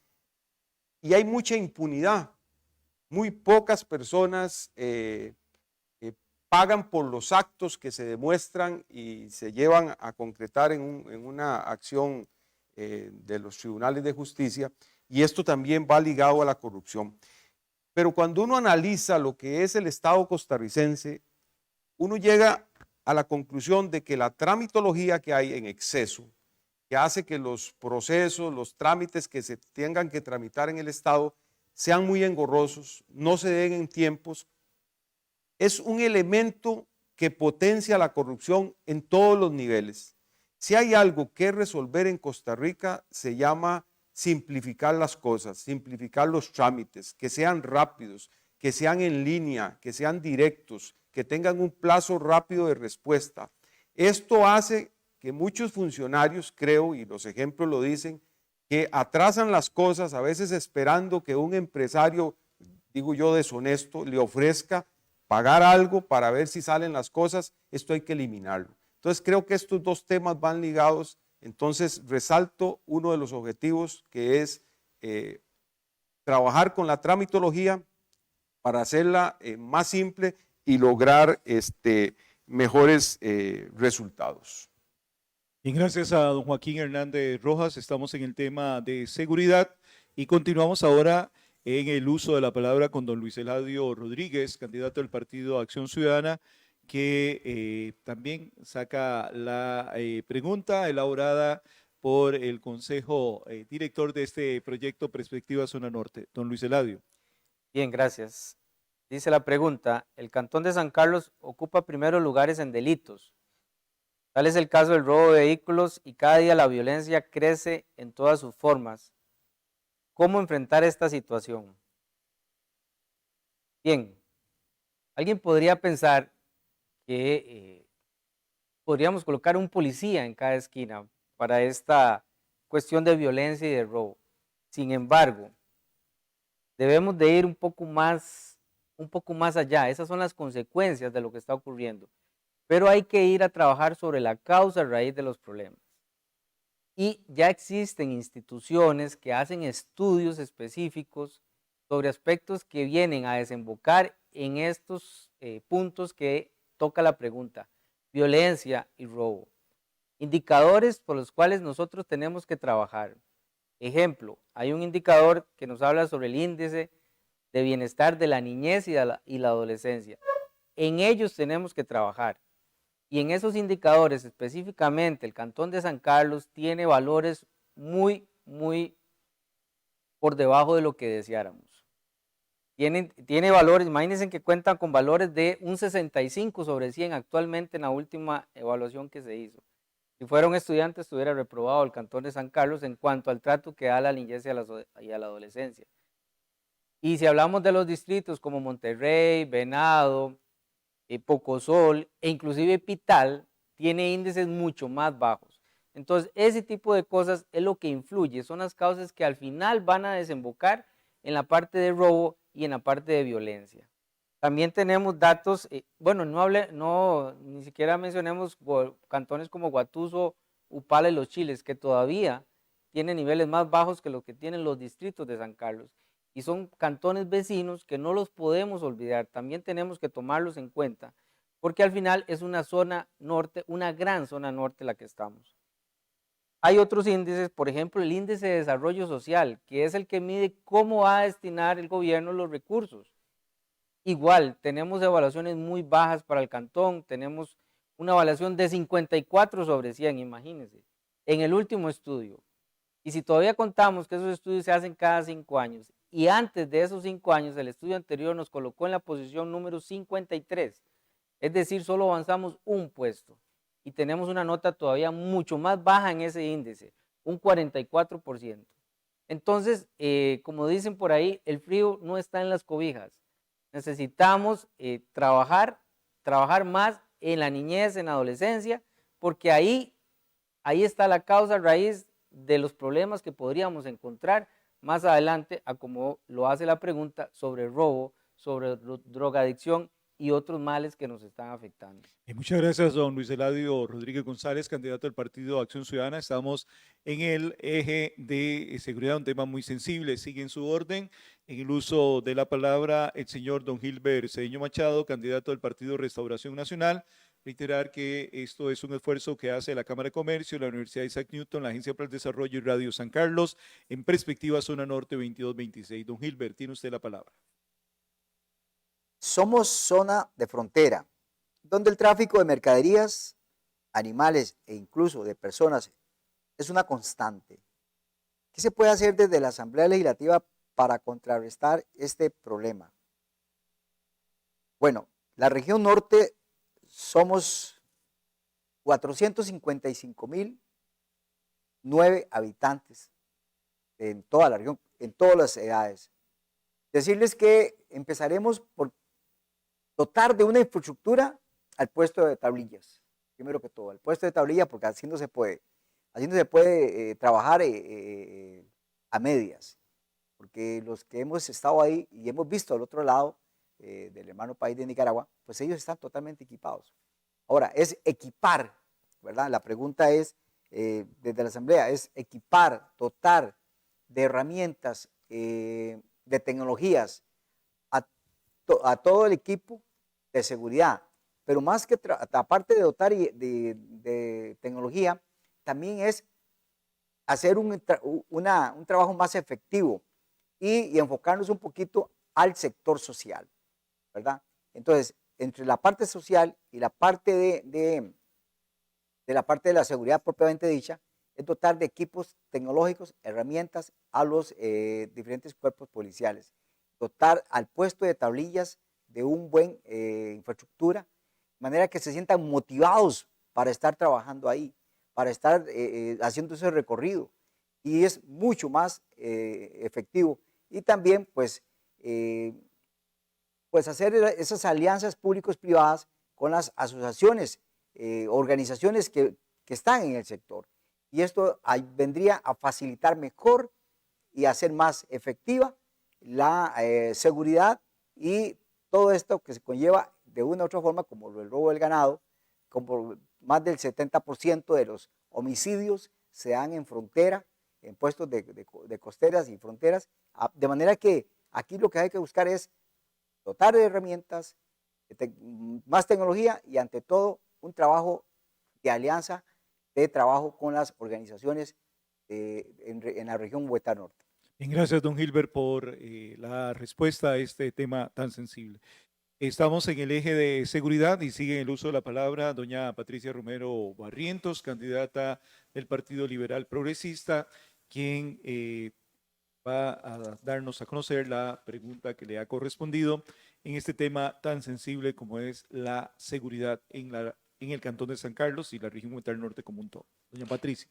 Speaker 3: y hay mucha impunidad. Muy pocas personas pagan por los actos que se demuestran y se llevan a concretar en una acción de los tribunales de justicia, y esto también va ligado a la corrupción. Pero cuando uno analiza lo que es el Estado costarricense, uno llega a la conclusión de que la tramitología que hay en exceso, que hace que los procesos, los trámites que se tengan que tramitar en el Estado sean muy engorrosos, no se den en tiempos, es un elemento que potencia la corrupción en todos los niveles. Si hay algo que resolver en Costa Rica, se llama simplificar las cosas, simplificar los trámites, que sean rápidos, que sean en línea, que sean directos, que tengan un plazo rápido de respuesta. Esto hace que muchos funcionarios, creo, y los ejemplos lo dicen, que atrasan las cosas, a veces esperando que un empresario, digo yo, deshonesto, le ofrezca pagar algo para ver si salen las cosas. Esto hay que eliminarlo. Entonces creo que estos dos temas van ligados. Entonces resalto uno de los objetivos que es trabajar con la tramitología para hacerla más simple y lograr mejores resultados.
Speaker 4: Bien, gracias a don Joaquín Hernández Rojas. Estamos en el tema de seguridad y continuamos ahora en el uso de la palabra con don Luis Eladio Rodríguez, candidato del Partido Acción Ciudadana, que también saca la pregunta elaborada por el Consejo Director de este proyecto Perspectiva Zona Norte. Don Luis Eladio.
Speaker 5: Bien, gracias. Dice la pregunta, el Cantón de San Carlos ocupa primeros lugares en delitos. Tal es el caso del robo de vehículos y cada día la violencia crece en todas sus formas. ¿Cómo enfrentar esta situación? Bien, alguien podría pensar que que podríamos colocar un policía en cada esquina para esta cuestión de violencia y de robo. Sin embargo, debemos de ir un poco más allá. Esas son las consecuencias de lo que está ocurriendo. Pero hay que ir a trabajar sobre la causa raíz de los problemas. Y ya existen instituciones que hacen estudios específicos sobre aspectos que vienen a desembocar en estos puntos que toca la pregunta: violencia y robo. Indicadores por los cuales nosotros tenemos que trabajar. Ejemplo, hay un indicador que nos habla sobre el índice de bienestar de la niñez y la adolescencia. En ellos tenemos que trabajar. Y en esos indicadores, específicamente, el Cantón de San Carlos tiene valores muy por debajo de lo que deseáramos. Tiene valores, imagínense que cuentan con valores de un 65 sobre 100 actualmente en la última evaluación que se hizo. Si fuera un estudiante, estuviera reprobado el Cantón de San Carlos en cuanto al trato que da a la niñez y a la adolescencia. Y si hablamos de los distritos como Monterrey, Venado, Pocosol e inclusive Pital, tiene índices mucho más bajos. Entonces, ese tipo de cosas es lo que influye, son las causas que al final van a desembocar en la parte de robo y en la parte de violencia. También tenemos datos, ni siquiera mencionemos cantones como Guatuso, Upala y Los Chiles, que todavía tienen niveles más bajos que lo que tienen los distritos de San Carlos. Y son cantones vecinos que no los podemos olvidar, también tenemos que tomarlos en cuenta, porque al final es una zona norte, una gran zona norte la que estamos. Hay otros índices, por ejemplo, el índice de desarrollo social, que es el que mide cómo va a destinar el gobierno los recursos. Igual, tenemos evaluaciones muy bajas para el cantón, tenemos una evaluación de 54 sobre 100, imagínense, en el último estudio. Y si todavía contamos que esos estudios se hacen cada 5 años, y antes de esos 5 años, el estudio anterior nos colocó en la posición número 53, es decir, solo avanzamos un puesto, y tenemos una nota todavía mucho más baja en ese índice, un 44%. Entonces, como dicen por ahí, el frío no está en las cobijas. Necesitamos trabajar más en la niñez, en la adolescencia, porque ahí está la causa raíz de los problemas que podríamos encontrar más adelante, a como lo hace la pregunta sobre robo, sobre drogadicción y otros males que nos están afectando.
Speaker 4: Muchas gracias, don Luis Eladio Rodríguez González, candidato del Partido Acción Ciudadana. Estamos en el eje de seguridad, un tema muy sensible. Sigue en su orden, en el uso de la palabra, el señor don Gilbert Cedeño Machado, candidato del Partido Restauración Nacional. Reiterar que esto es un esfuerzo que hace la Cámara de Comercio, la Universidad Isaac Newton, la Agencia para el Desarrollo y Radio San Carlos, en perspectiva Zona Norte 2226. Don Gilbert, tiene usted la palabra.
Speaker 6: Somos zona de frontera, donde el tráfico de mercaderías, animales e incluso de personas es una constante. ¿Qué se puede hacer desde la Asamblea Legislativa para contrarrestar este problema? Bueno, la región norte somos 455.009 habitantes en toda la región, en todas las edades. Decirles que empezaremos por dotar de una infraestructura al puesto de tablillas, primero que todo, al puesto de tablillas, porque así no se puede trabajar a medias, porque los que hemos estado ahí y hemos visto al otro lado del hermano país de Nicaragua, pues ellos están totalmente equipados. Ahora, es equipar, ¿verdad? La pregunta es, desde la Asamblea, es equipar, dotar de herramientas, de tecnologías, a todo el equipo de seguridad, pero más que aparte de dotar de tecnología, también es hacer un trabajo más efectivo y enfocarnos un poquito al sector social, ¿verdad? Entonces, entre la parte social y la parte de la seguridad propiamente dicha, es dotar de equipos tecnológicos, herramientas a los diferentes cuerpos policiales. Dotar al puesto de tablillas de un buen infraestructura, de manera que se sientan motivados para estar trabajando ahí, para estar haciendo ese recorrido, y es mucho más efectivo. Y también, pues hacer esas alianzas públicos-privadas con las asociaciones, organizaciones que están en el sector. Y esto vendría a facilitar mejor y hacer más efectiva la seguridad y todo esto que se conlleva de una u otra forma, como el robo del ganado, como más del 70% de los homicidios se dan en frontera, en puestos de costeras y fronteras, de manera que aquí lo que hay que buscar es dotar de herramientas, más tecnología y ante todo un trabajo de alianza, de trabajo con las organizaciones en la región Huetar Norte.
Speaker 4: Bien, gracias, don Gilbert, por la respuesta a este tema tan sensible. Estamos en el eje de seguridad y sigue el uso de la palabra doña Patricia Romero Barrientos, candidata del Partido Liberal Progresista, quien va a darnos a conocer la pregunta que le ha correspondido en este tema tan sensible como es la seguridad en el Cantón de San Carlos y la región Huetar Norte como un todo. Doña Patricia.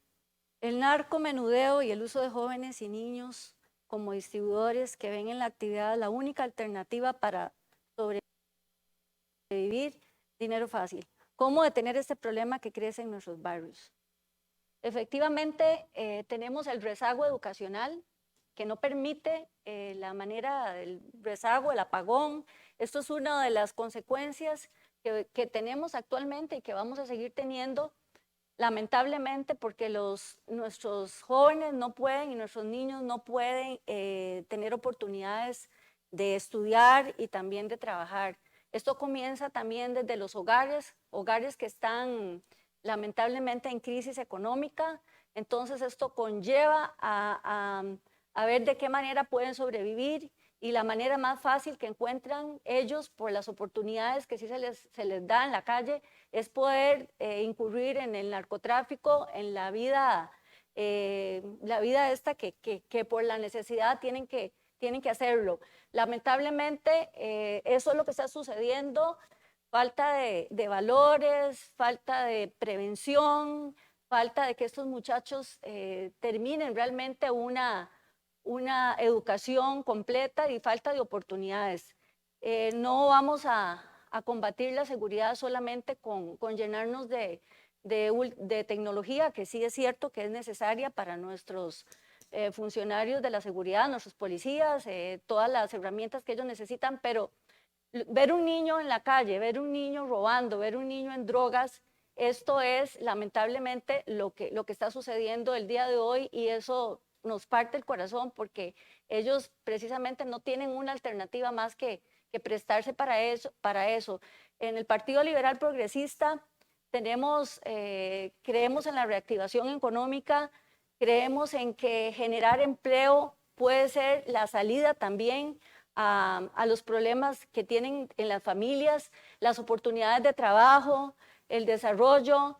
Speaker 7: El narcomenudeo y el uso de jóvenes y niños como distribuidores que ven en la actividad la única alternativa para sobrevivir, dinero fácil. ¿Cómo detener este problema que crece en nuestros barrios? Efectivamente, tenemos el rezago educacional que no permite la manera del rezago, el apagón. Esto es una de las consecuencias que tenemos actualmente y que vamos a seguir teniendo, lamentablemente, porque nuestros jóvenes no pueden y nuestros niños no pueden tener oportunidades de estudiar y también de trabajar. Esto comienza también desde los hogares que están lamentablemente en crisis económica. Entonces esto conlleva a ver de qué manera pueden sobrevivir, y la manera más fácil que encuentran ellos por las oportunidades que sí se les da en la calle es poder incurrir en el narcotráfico, en la vida esta que por la necesidad tienen que hacerlo. Lamentablemente eso es lo que está sucediendo, falta de valores, falta de prevención, falta de que estos muchachos terminen realmente una educación completa y falta de oportunidades. No vamos a combatir la seguridad solamente con llenarnos de tecnología, que sí es cierto que es necesaria para nuestros funcionarios de la seguridad, nuestros policías, todas las herramientas que ellos necesitan, pero ver un niño en la calle, ver un niño robando, ver un niño en drogas, esto es lamentablemente lo que está sucediendo el día de hoy, y eso nos parte el corazón porque ellos precisamente no tienen una alternativa más que prestarse para eso. En el Partido Liberal Progresista creemos en la reactivación económica, creemos en que generar empleo puede ser la salida también a los problemas que tienen en las familias, las oportunidades de trabajo, el desarrollo,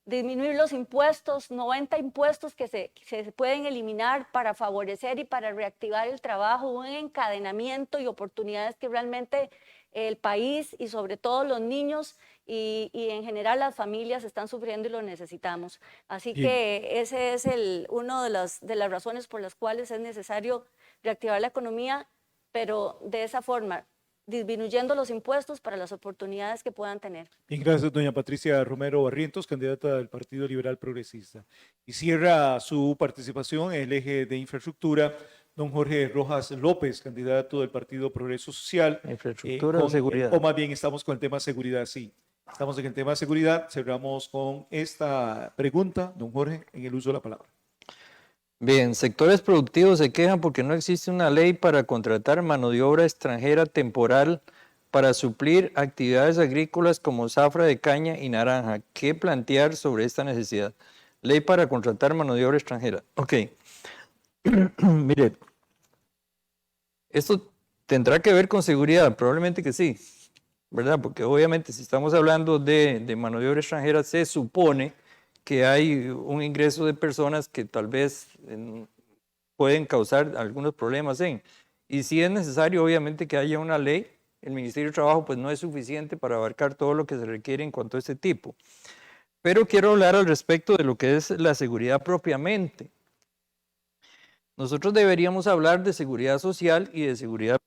Speaker 7: disminuir los impuestos, 90 impuestos que se pueden eliminar para favorecer y para reactivar el trabajo, un encadenamiento y oportunidades que realmente el país y sobre todo los niños y en general las familias están sufriendo y lo necesitamos. Así que ese es una de las razones por las cuales es necesario reactivar la economía, pero de esa forma, disminuyendo los impuestos para las oportunidades que puedan tener.
Speaker 4: Bien, gracias, doña Patricia Romero Barrientos, candidata del Partido Liberal Progresista. Y cierra su participación en el eje de infraestructura don Jorge Rojas López, candidato del Partido Progreso Social.
Speaker 8: Infraestructura o seguridad.
Speaker 4: O más bien estamos con el tema seguridad, sí. Estamos en el tema seguridad. Cerramos con esta pregunta, don Jorge, en el uso de la palabra.
Speaker 8: Bien, sectores productivos se quejan porque no existe una ley para contratar mano de obra extranjera temporal para suplir actividades agrícolas como zafra de caña y naranja. ¿Qué plantear sobre esta necesidad? Ley para contratar mano de obra extranjera. Ok. Mire, esto tendrá que ver con seguridad, probablemente que sí, ¿verdad? Porque obviamente si estamos hablando de mano de obra extranjera, se supone que hay un ingreso de personas que tal vez pueden causar algunos problemas y si es necesario obviamente que haya una ley. El Ministerio de Trabajo pues no es suficiente para abarcar todo lo que se requiere en cuanto a este tipo, pero quiero hablar al respecto de lo que es la seguridad propiamente. Nosotros deberíamos hablar de seguridad social y de seguridad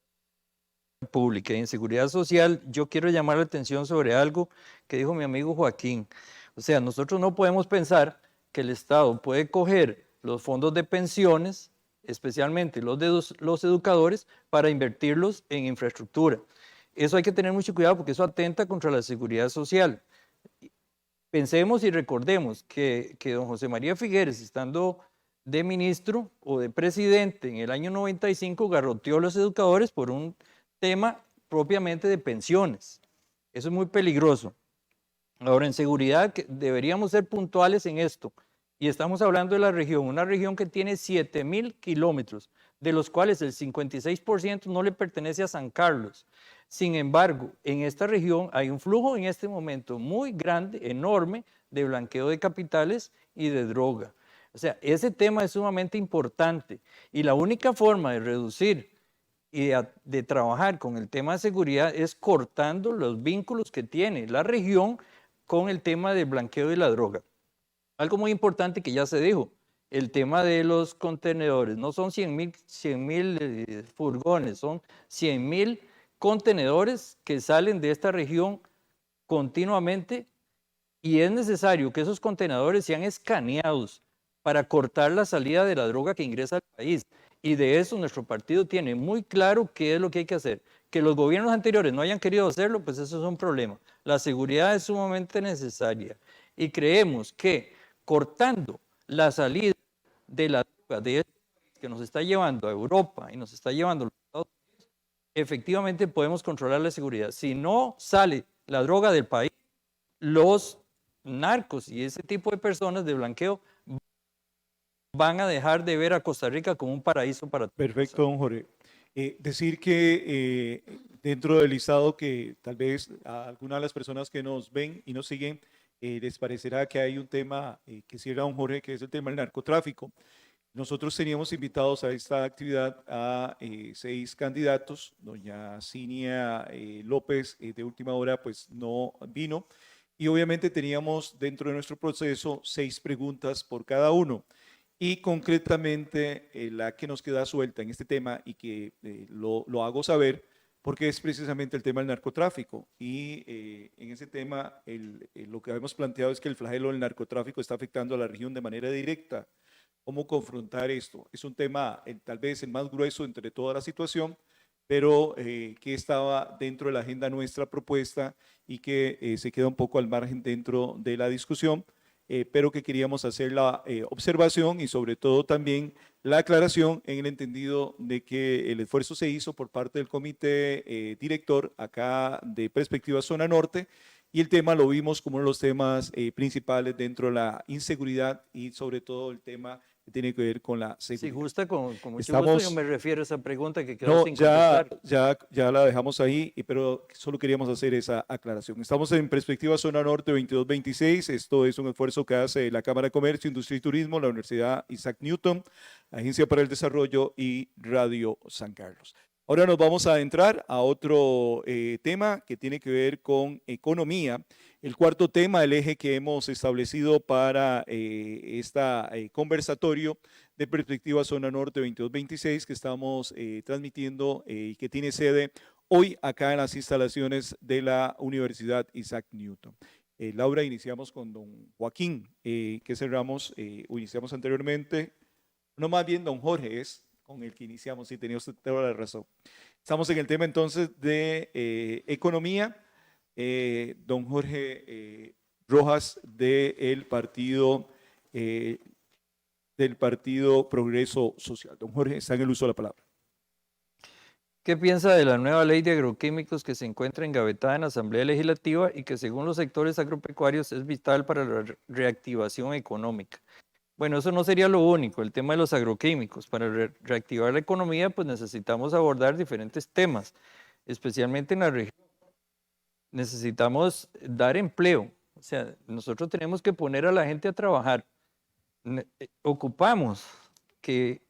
Speaker 8: pública y en seguridad social, yo quiero llamar la atención sobre algo que dijo mi amigo Joaquín. O sea, nosotros no podemos pensar que el Estado puede coger los fondos de pensiones, especialmente los de los educadores, para invertirlos en infraestructura. Eso hay que tener mucho cuidado porque eso atenta contra la seguridad social. Pensemos y recordemos que don José María Figueres, estando de ministro o de presidente en el año 95, garroteó a los educadores por un tema propiamente de pensiones. Eso es muy peligroso. Ahora, en seguridad deberíamos ser puntuales en esto. Y estamos hablando de la región, una región que tiene 7,000 kilómetros, de los cuales el 56% no le pertenece a San Carlos. Sin embargo, en esta región hay un flujo en este momento muy grande, enorme, de blanqueo de capitales y de droga. O sea, ese tema es sumamente importante y la única forma de reducir y de trabajar con el tema de seguridad es cortando los vínculos que tiene la región con el tema del blanqueo de la droga. Algo muy importante que ya se dijo, el tema de los contenedores, no son 100,000 furgones, son 100,000 contenedores que salen de esta región continuamente y es necesario que esos contenedores sean escaneados para cortar la salida de la droga que ingresa al país. Y de eso nuestro partido tiene muy claro qué es lo que hay que hacer. Que los gobiernos anteriores no hayan querido hacerlo, pues eso es un problema. La seguridad es sumamente necesaria y creemos que cortando la salida de la droga de este país que nos está llevando a Europa y nos está llevando a los Estados Unidos, efectivamente podemos controlar la seguridad. Si no sale la droga del país, los narcos y ese tipo de personas de blanqueo van a dejar de ver a Costa Rica como un paraíso para todos.
Speaker 4: Perfecto, don Jorge. Decir que dentro del listado que tal vez a algunas de las personas que nos ven y nos siguen les parecerá que hay un tema que cierra don Jorge, que es el tema del narcotráfico. Nosotros teníamos invitados a esta actividad a 6 candidatos. Doña Cinia López de última hora pues no vino y obviamente teníamos dentro de nuestro proceso 6 preguntas por cada uno. Y concretamente la que nos queda suelta en este tema y que lo hago saber porque es precisamente el tema del narcotráfico. Y en ese tema lo que hemos planteado es que el flagelo del narcotráfico está afectando a la región de manera directa. ¿Cómo confrontar esto? Es un tema tal vez el más grueso entre toda la situación, pero que estaba dentro de la agenda nuestra propuesta y que se queda un poco al margen dentro de la discusión. Pero que queríamos hacer la observación y sobre todo también la aclaración en el entendido de que el esfuerzo se hizo por parte del comité director acá de Perspectiva Zona Norte y el tema lo vimos como uno de los temas principales dentro de la inseguridad y sobre todo el tema que tiene que ver con la seguridad.
Speaker 8: Si gusta, con mucho gusto yo me refiero a esa pregunta que quedó sin
Speaker 4: contestar.
Speaker 8: contestar.
Speaker 4: Ya la dejamos ahí, pero solo queríamos hacer esa aclaración. Estamos en Perspectiva Zona Norte 2226. Esto es un esfuerzo que hace la Cámara de Comercio, Industria y Turismo, la Universidad Isaac Newton, Agencia para el Desarrollo y Radio San Carlos. Ahora nos vamos a adentrar a otro tema que tiene que ver con economía. El cuarto tema, el eje que hemos establecido para este conversatorio de Perspectiva Zona Norte 2226 que estamos transmitiendo y que tiene sede hoy acá en las instalaciones de la Universidad Isaac Newton. Laura, iniciamos con don Joaquín, que iniciamos anteriormente. No, más bien don Jorge es con el que iniciamos, sí, tenía usted toda la razón. Estamos en el tema entonces de economía. Don Jorge Rojas del Partido Progreso Social. Don Jorge, está en el uso de la palabra.
Speaker 8: ¿Qué piensa de la nueva ley de agroquímicos que se encuentra engavetada en la Asamblea Legislativa y que según los sectores agropecuarios es vital para la reactivación económica? Bueno, eso no sería lo único, el tema de los agroquímicos. Para reactivar la economía, pues necesitamos abordar diferentes temas, especialmente en la región. Necesitamos dar empleo, o sea, nosotros tenemos que poner a la gente a trabajar. Ocupamos que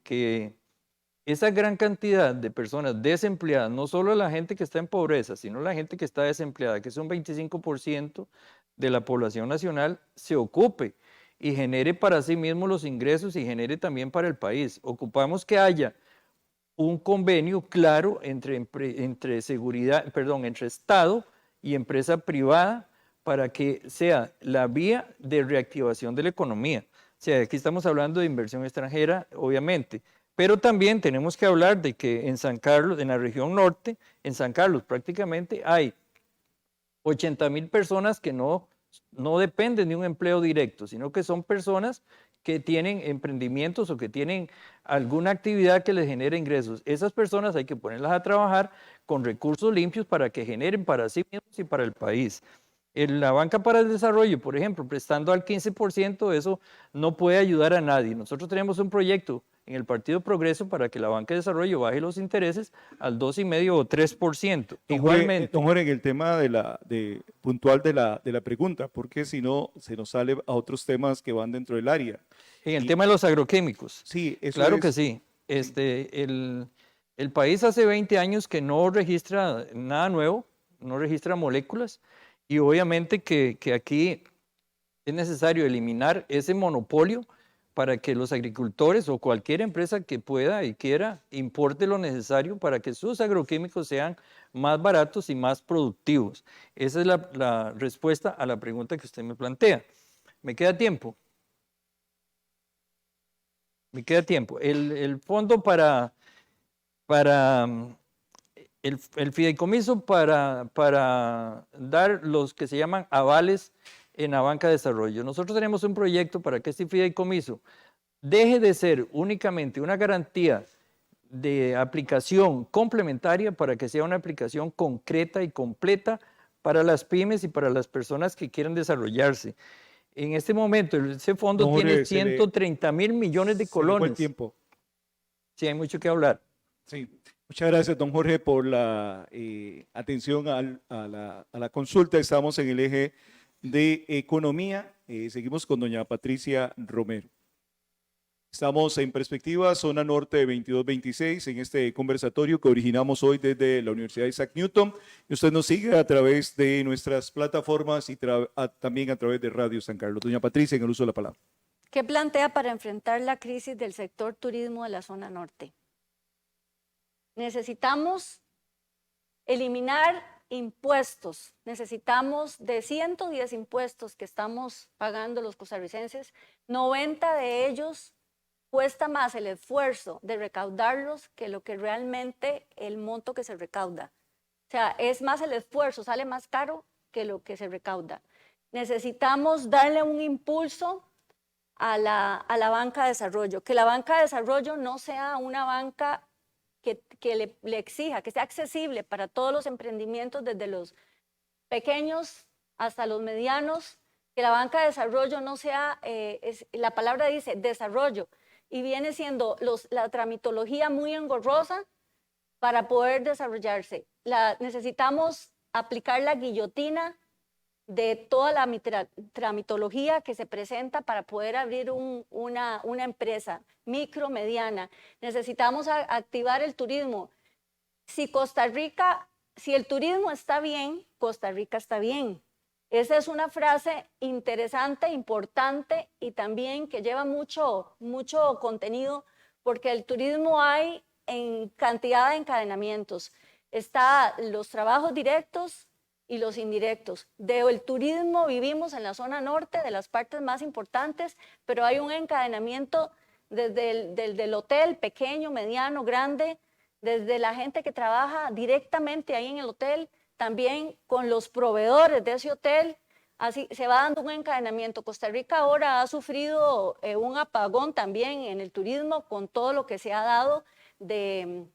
Speaker 8: esa gran cantidad de personas desempleadas, no solo la gente que está en pobreza, sino la gente que está desempleada, que es un 25% de la población nacional, se ocupe y genere para sí mismo los ingresos y genere también para el país. Ocupamos que haya un convenio claro entre Estado y empresa privada para que sea la vía de reactivación de la economía. O sea, aquí estamos hablando de inversión extranjera, obviamente, pero también tenemos que hablar de que en San Carlos, en la región norte, en San Carlos prácticamente hay 80,000 personas que no dependen de un empleo directo, sino que son personas que tienen emprendimientos o que tienen alguna actividad que les genere ingresos. Esas personas hay que ponerlas a trabajar con recursos limpios para que generen para sí mismos y para el país. En la banca para el desarrollo, por ejemplo, prestando al 15%, eso no puede ayudar a nadie. Nosotros tenemos un proyecto en el Partido Progreso para que la banca de desarrollo baje los intereses al 2,5 o 3%. Igualmente.
Speaker 4: Don Jorge, en el tema puntual de la pregunta, porque si no se nos sale a otros temas que van dentro del área.
Speaker 8: En el tema de los agroquímicos.
Speaker 4: Sí, eso
Speaker 8: claro
Speaker 4: es.
Speaker 8: que sí. El país hace 20 años que no registra nada nuevo, no registra moléculas, y obviamente que aquí es necesario eliminar ese monopolio para que los agricultores o cualquier empresa que pueda y quiera importe lo necesario para que sus agroquímicos sean más baratos y más productivos. Esa es la respuesta a la pregunta que usted me plantea. ¿Me queda tiempo? Me queda tiempo. El fondo para el fideicomiso para dar los que se llaman avales en la banca de desarrollo. Nosotros tenemos un proyecto para que este fideicomiso deje de ser únicamente una garantía de aplicación complementaria para que sea una aplicación concreta y completa para las pymes y para las personas que quieran desarrollarse. En este momento, ese fondo
Speaker 4: Don Jorge,
Speaker 8: tiene 130,000 millones de colones.
Speaker 4: Se le fue el tiempo.
Speaker 8: Sí, hay mucho que hablar.
Speaker 4: Sí. Muchas gracias, don Jorge, por la atención a la consulta. Estamos en el eje de economía. Seguimos con doña Patricia Romero. Estamos en Perspectiva, zona norte de 2226, en este conversatorio que originamos hoy desde la Universidad Isaac Newton. Y usted nos sigue a través de nuestras plataformas y también a través de Radio San Carlos. Doña Patricia, en el uso de la palabra.
Speaker 7: ¿Qué plantea para enfrentar la crisis del sector turismo de la zona norte? Necesitamos eliminar impuestos. Necesitamos de 110 impuestos que estamos pagando los costarricenses, 90 de ellos cuesta más el esfuerzo de recaudarlos que lo que realmente el monto que se recauda. O sea, es más el esfuerzo, sale más caro que lo que se recauda. Necesitamos darle un impulso a la banca de desarrollo, que la banca de desarrollo no sea una banca que le exija, que sea accesible para todos los emprendimientos, desde los pequeños hasta los medianos, que la banca de desarrollo no sea, la palabra dice desarrollo, y viene siendo la tramitología muy engorrosa para poder desarrollarse. Necesitamos aplicar la guillotina de toda la tramitología que se presenta para poder abrir una empresa micro, mediana. Necesitamos activar el turismo. Si el turismo está bien, Costa Rica está bien. Esa es una frase interesante, importante y también que lleva mucho contenido, porque el turismo hay en cantidad de encadenamientos. Está los trabajos directos y los indirectos. Del turismo vivimos en la zona norte, de las partes más importantes, pero hay un encadenamiento desde el hotel, pequeño, mediano, grande, desde la gente que trabaja directamente ahí en el hotel, también con los proveedores de ese hotel. Así se va dando un encadenamiento. Costa Rica ahora ha sufrido un apagón también en el turismo con todo lo que se ha dado del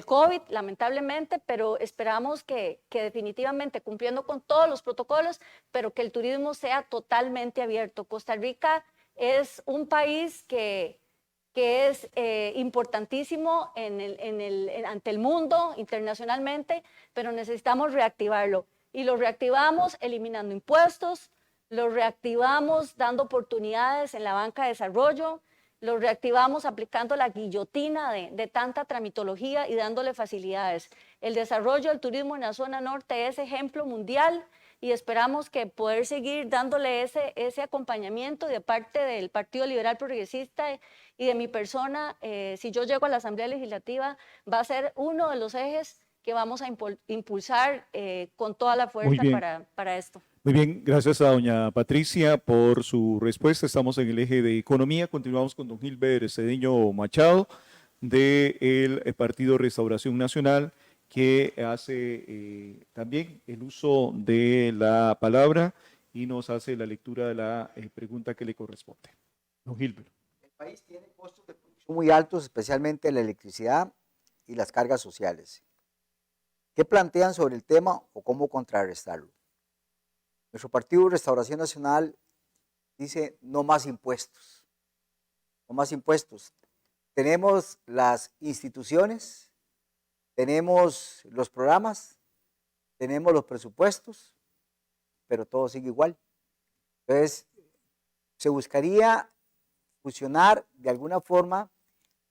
Speaker 7: COVID, lamentablemente, pero esperamos que definitivamente cumpliendo con todos los protocolos, pero que el turismo sea totalmente abierto. Costa Rica es un país que es importantísimo ante el mundo, internacionalmente, pero necesitamos reactivarlo. Y lo reactivamos eliminando impuestos, lo reactivamos dando oportunidades en la banca de desarrollo, lo reactivamos aplicando la guillotina de tanta tramitología y dándole facilidades. El desarrollo del turismo en la zona norte es ejemplo mundial y esperamos que poder seguir dándole ese acompañamiento de parte del Partido Liberal Progresista y de mi persona. Si yo llego a la Asamblea Legislativa, va a ser uno de los ejes que vamos a impulsar con toda la fuerza
Speaker 4: bien.
Speaker 7: para esto.
Speaker 4: Muy bien, gracias a doña Patricia por su respuesta. Estamos en el eje de economía. Continuamos con don Gilbert Cedeño Machado del Partido Restauración Nacional, que hace también el uso de la palabra y nos hace la lectura de la pregunta que le corresponde. Don Gilbert.
Speaker 6: El país tiene costos de producción muy altos, especialmente la electricidad y las cargas sociales. ¿Qué plantean sobre el tema o cómo contrarrestarlo? Nuestro Partido Restauración Nacional dice no más impuestos, no más impuestos. Tenemos las instituciones, tenemos los programas, tenemos los presupuestos, pero todo sigue igual. Entonces, se buscaría fusionar de alguna forma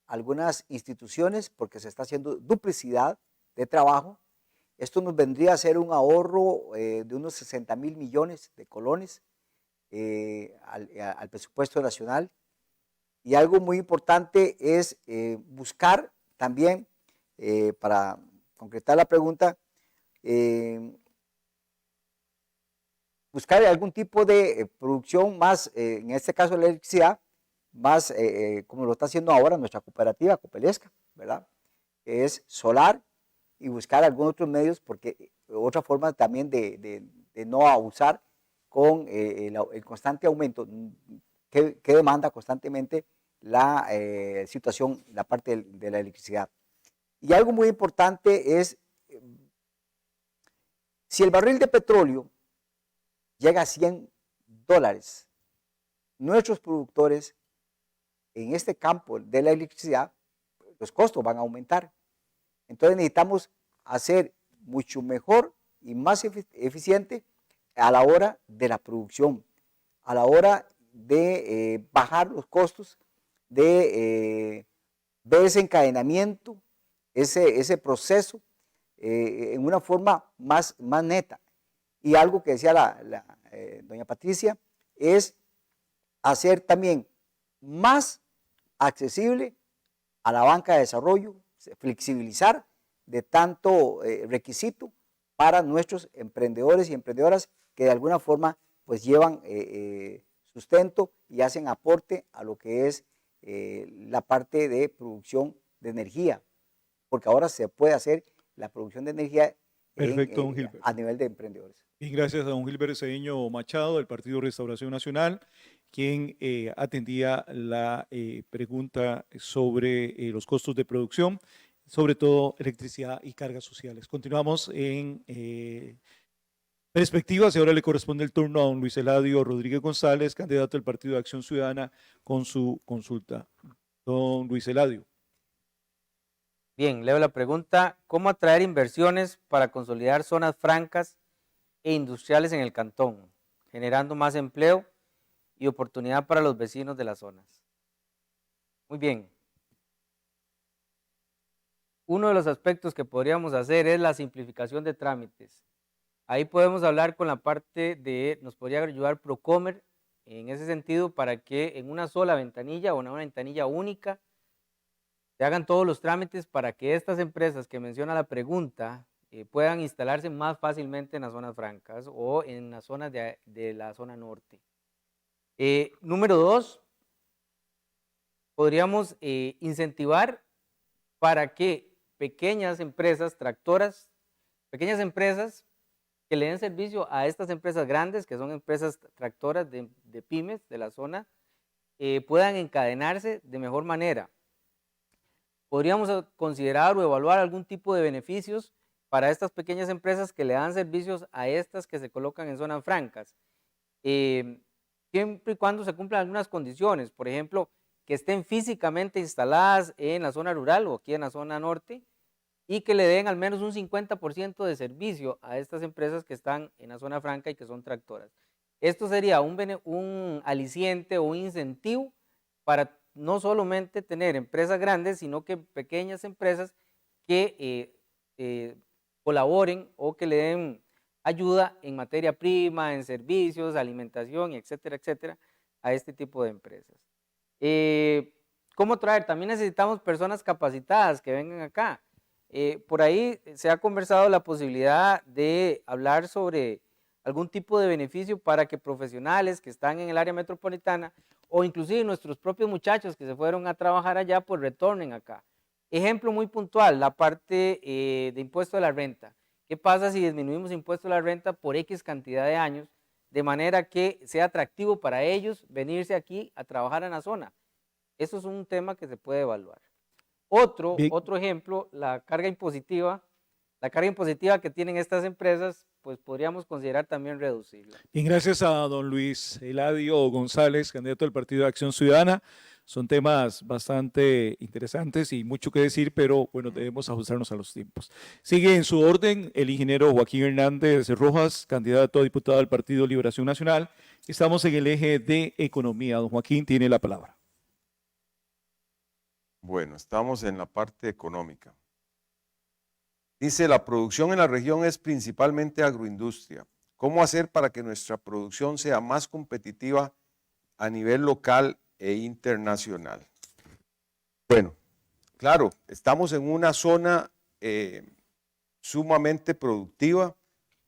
Speaker 6: algunas instituciones porque se está haciendo duplicidad de trabajo. Esto nos vendría a ser un ahorro de unos 60.000 millones de colones al presupuesto nacional. Y algo muy importante es buscar también, para concretar la pregunta, buscar algún tipo de producción más, en este caso la electricidad, más como lo está haciendo ahora nuestra cooperativa Copelesca, ¿verdad? Que es solar, y buscar algunos otros medios, porque otra forma también de no abusar con el constante aumento que demanda constantemente la situación, la parte de la electricidad. Y algo muy importante es, si el barril de petróleo llega a $100, nuestros productores en este campo de la electricidad, los costos van a aumentar. Entonces necesitamos hacer mucho mejor y más eficiente a la hora de la producción, a la hora de bajar los costos, de ese encadenamiento, ese proceso en una forma más neta. Y algo que decía doña Patricia es hacer también más accesible a la banca de desarrollo, flexibilizar de tanto requisito para nuestros emprendedores y emprendedoras que de alguna forma pues llevan sustento y hacen aporte a lo que es la parte de producción de energía, porque ahora se puede hacer la producción de energía a nivel de emprendedores.
Speaker 4: Y gracias a don Gilbert Cedeño Machado del Partido Restauración Nacional, quien atendía la pregunta sobre los costos de producción, sobre todo electricidad y cargas sociales. Continuamos en perspectivas y ahora le corresponde el turno a don Luis Eladio Rodríguez González, candidato del Partido de Acción Ciudadana, con su consulta. Don Luis Eladio.
Speaker 5: Bien, leo la pregunta. ¿Cómo atraer inversiones para consolidar zonas francas e industriales en el cantón, generando más empleo y oportunidad para los vecinos de las zonas? Muy bien. Uno de los aspectos que podríamos hacer es la simplificación de trámites. Ahí podemos hablar con la parte nos podría ayudar Procomer en ese sentido para que en una sola ventanilla o una ventanilla única se hagan todos los trámites para que estas empresas que menciona la pregunta puedan instalarse más fácilmente en las zonas francas o en las zonas de la zona norte. Número 2, podríamos incentivar para que pequeñas empresas tractoras, pequeñas empresas que le den servicio a estas empresas grandes, que son empresas tractoras de pymes de la zona, puedan encadenarse de mejor manera. Podríamos considerar o evaluar algún tipo de beneficios para estas pequeñas empresas que le dan servicios a estas que se colocan en zonas francas, siempre y cuando se cumplan algunas condiciones, por ejemplo, que estén físicamente instaladas en la zona rural o aquí en la zona norte y que le den al menos un 50% de servicio a estas empresas que están en la zona franca y que son tractoras. Esto sería un aliciente o un incentivo para no solamente tener empresas grandes, sino que pequeñas empresas que colaboren o que le den ayuda en materia prima, en servicios, alimentación, etcétera, etcétera, a este tipo de empresas. ¿Cómo traer? También necesitamos personas capacitadas que vengan acá. Por ahí se ha conversado la posibilidad de hablar sobre algún tipo de beneficio para que profesionales que están en el área metropolitana o inclusive nuestros propios muchachos que se fueron a trabajar allá, pues retornen acá. Ejemplo muy puntual, la parte de impuesto a la renta. ¿Qué pasa si disminuimos impuesto a la renta por X cantidad de años, de manera que sea atractivo para ellos venirse aquí a trabajar en la zona? Eso es un tema que se puede evaluar. Otro ejemplo, la carga impositiva que tienen estas empresas, pues podríamos considerar también reducirla.
Speaker 4: Bien, gracias a don Luis Eladio González, candidato del Partido de Acción Ciudadana. Son temas bastante interesantes y mucho que decir, pero bueno, debemos ajustarnos a los tiempos. Sigue en su orden el ingeniero Joaquín Hernández Rojas, candidato a diputado del Partido Liberación Nacional. Estamos en el eje de economía. Don Joaquín tiene la palabra.
Speaker 3: Bueno, estamos en la parte económica. Dice, la producción en la región es principalmente agroindustria. ¿Cómo hacer para que nuestra producción sea más competitiva a nivel local e internacional? Bueno, claro, estamos en una zona sumamente productiva,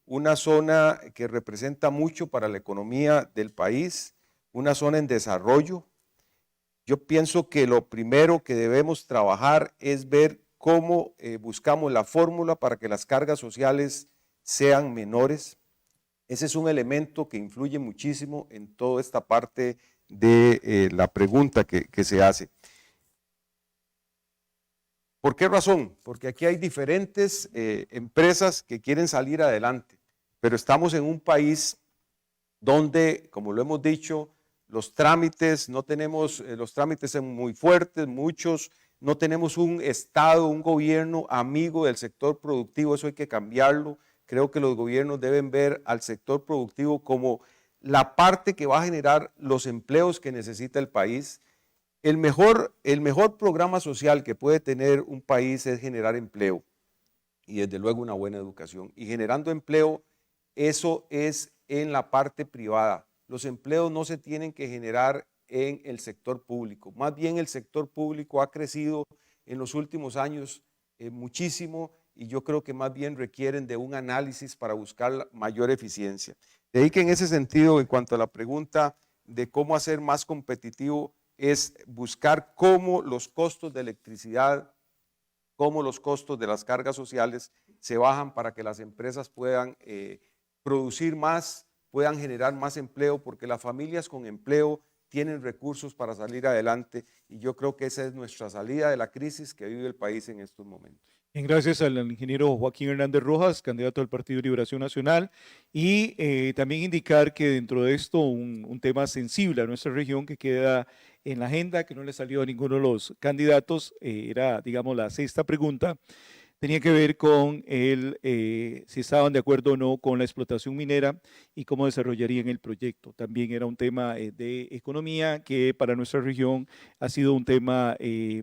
Speaker 3: una zona que representa mucho para la economía del país, una zona en desarrollo. Yo pienso que lo primero que debemos trabajar es ver cómo buscamos la fórmula para que las cargas sociales sean menores. Ese es un elemento que influye muchísimo en toda esta parte de la pregunta que se hace. ¿Por qué razón? Porque aquí hay diferentes empresas que quieren salir adelante, pero estamos en un país donde, como lo hemos dicho, los trámites, no tenemos, los trámites son muy fuertes, muchos, no tenemos un Estado, un gobierno amigo del sector productivo, eso hay que cambiarlo. Creo que los gobiernos deben ver al sector productivo como la parte que va a generar los empleos que necesita el país. El mejor programa social que puede tener un país es generar empleo y desde luego una buena educación. Y generando empleo, eso es en la parte privada. Los empleos no se tienen que generar en el sector público. Más bien el sector público ha crecido en los últimos años muchísimo y yo creo que más bien requieren de un análisis para buscar mayor eficiencia. De ahí que en ese sentido, en cuanto a la pregunta de cómo hacer más competitivo, es buscar cómo los costos de electricidad, cómo los costos de las cargas sociales se bajan para que las empresas puedan producir más, puedan generar más empleo, porque las familias con empleo tienen recursos para salir adelante y yo creo que esa es nuestra salida de la crisis que vive el país en estos momentos.
Speaker 4: Bien, gracias al ingeniero Joaquín Hernández Rojas, candidato del Partido Liberación Nacional, y también indicar que dentro de esto un tema sensible a nuestra región que queda en la agenda, que no le salió a ninguno de los candidatos, era, digamos, la sexta pregunta, tenía que ver con si estaban de acuerdo o no con la explotación minera y cómo desarrollarían el proyecto. También era un tema de economía que para nuestra región ha sido un tema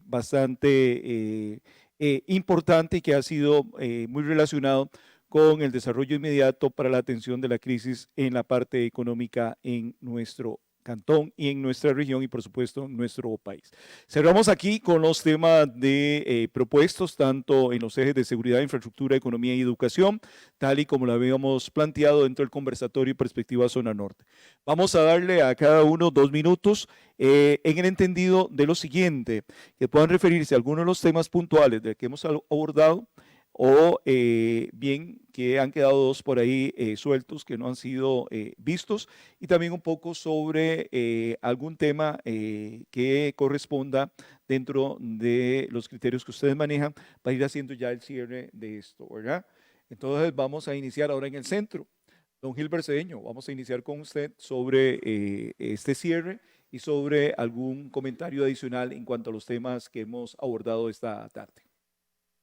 Speaker 4: bastante importante y que ha sido muy relacionado con el desarrollo inmediato para la atención de la crisis en la parte económica en nuestro cantón y en nuestra región y por supuesto en nuestro país. Cerramos aquí con los temas de propuestos tanto en los ejes de seguridad, infraestructura, economía y educación, tal y como lo habíamos planteado dentro del conversatorio Perspectiva Zona Norte. Vamos a darle a cada uno 2 minutos en el entendido de lo siguiente, que puedan referirse a algunos de los temas puntuales de que hemos abordado o bien que han quedado dos por ahí sueltos que no han sido vistos y también un poco sobre algún tema que corresponda dentro de los criterios que ustedes manejan para ir haciendo ya el cierre de esto, ¿verdad? Entonces vamos a iniciar ahora en el centro. Don Gilbert Cedeño, vamos a iniciar con usted sobre este cierre y sobre algún comentario adicional en cuanto a los temas que hemos abordado esta tarde.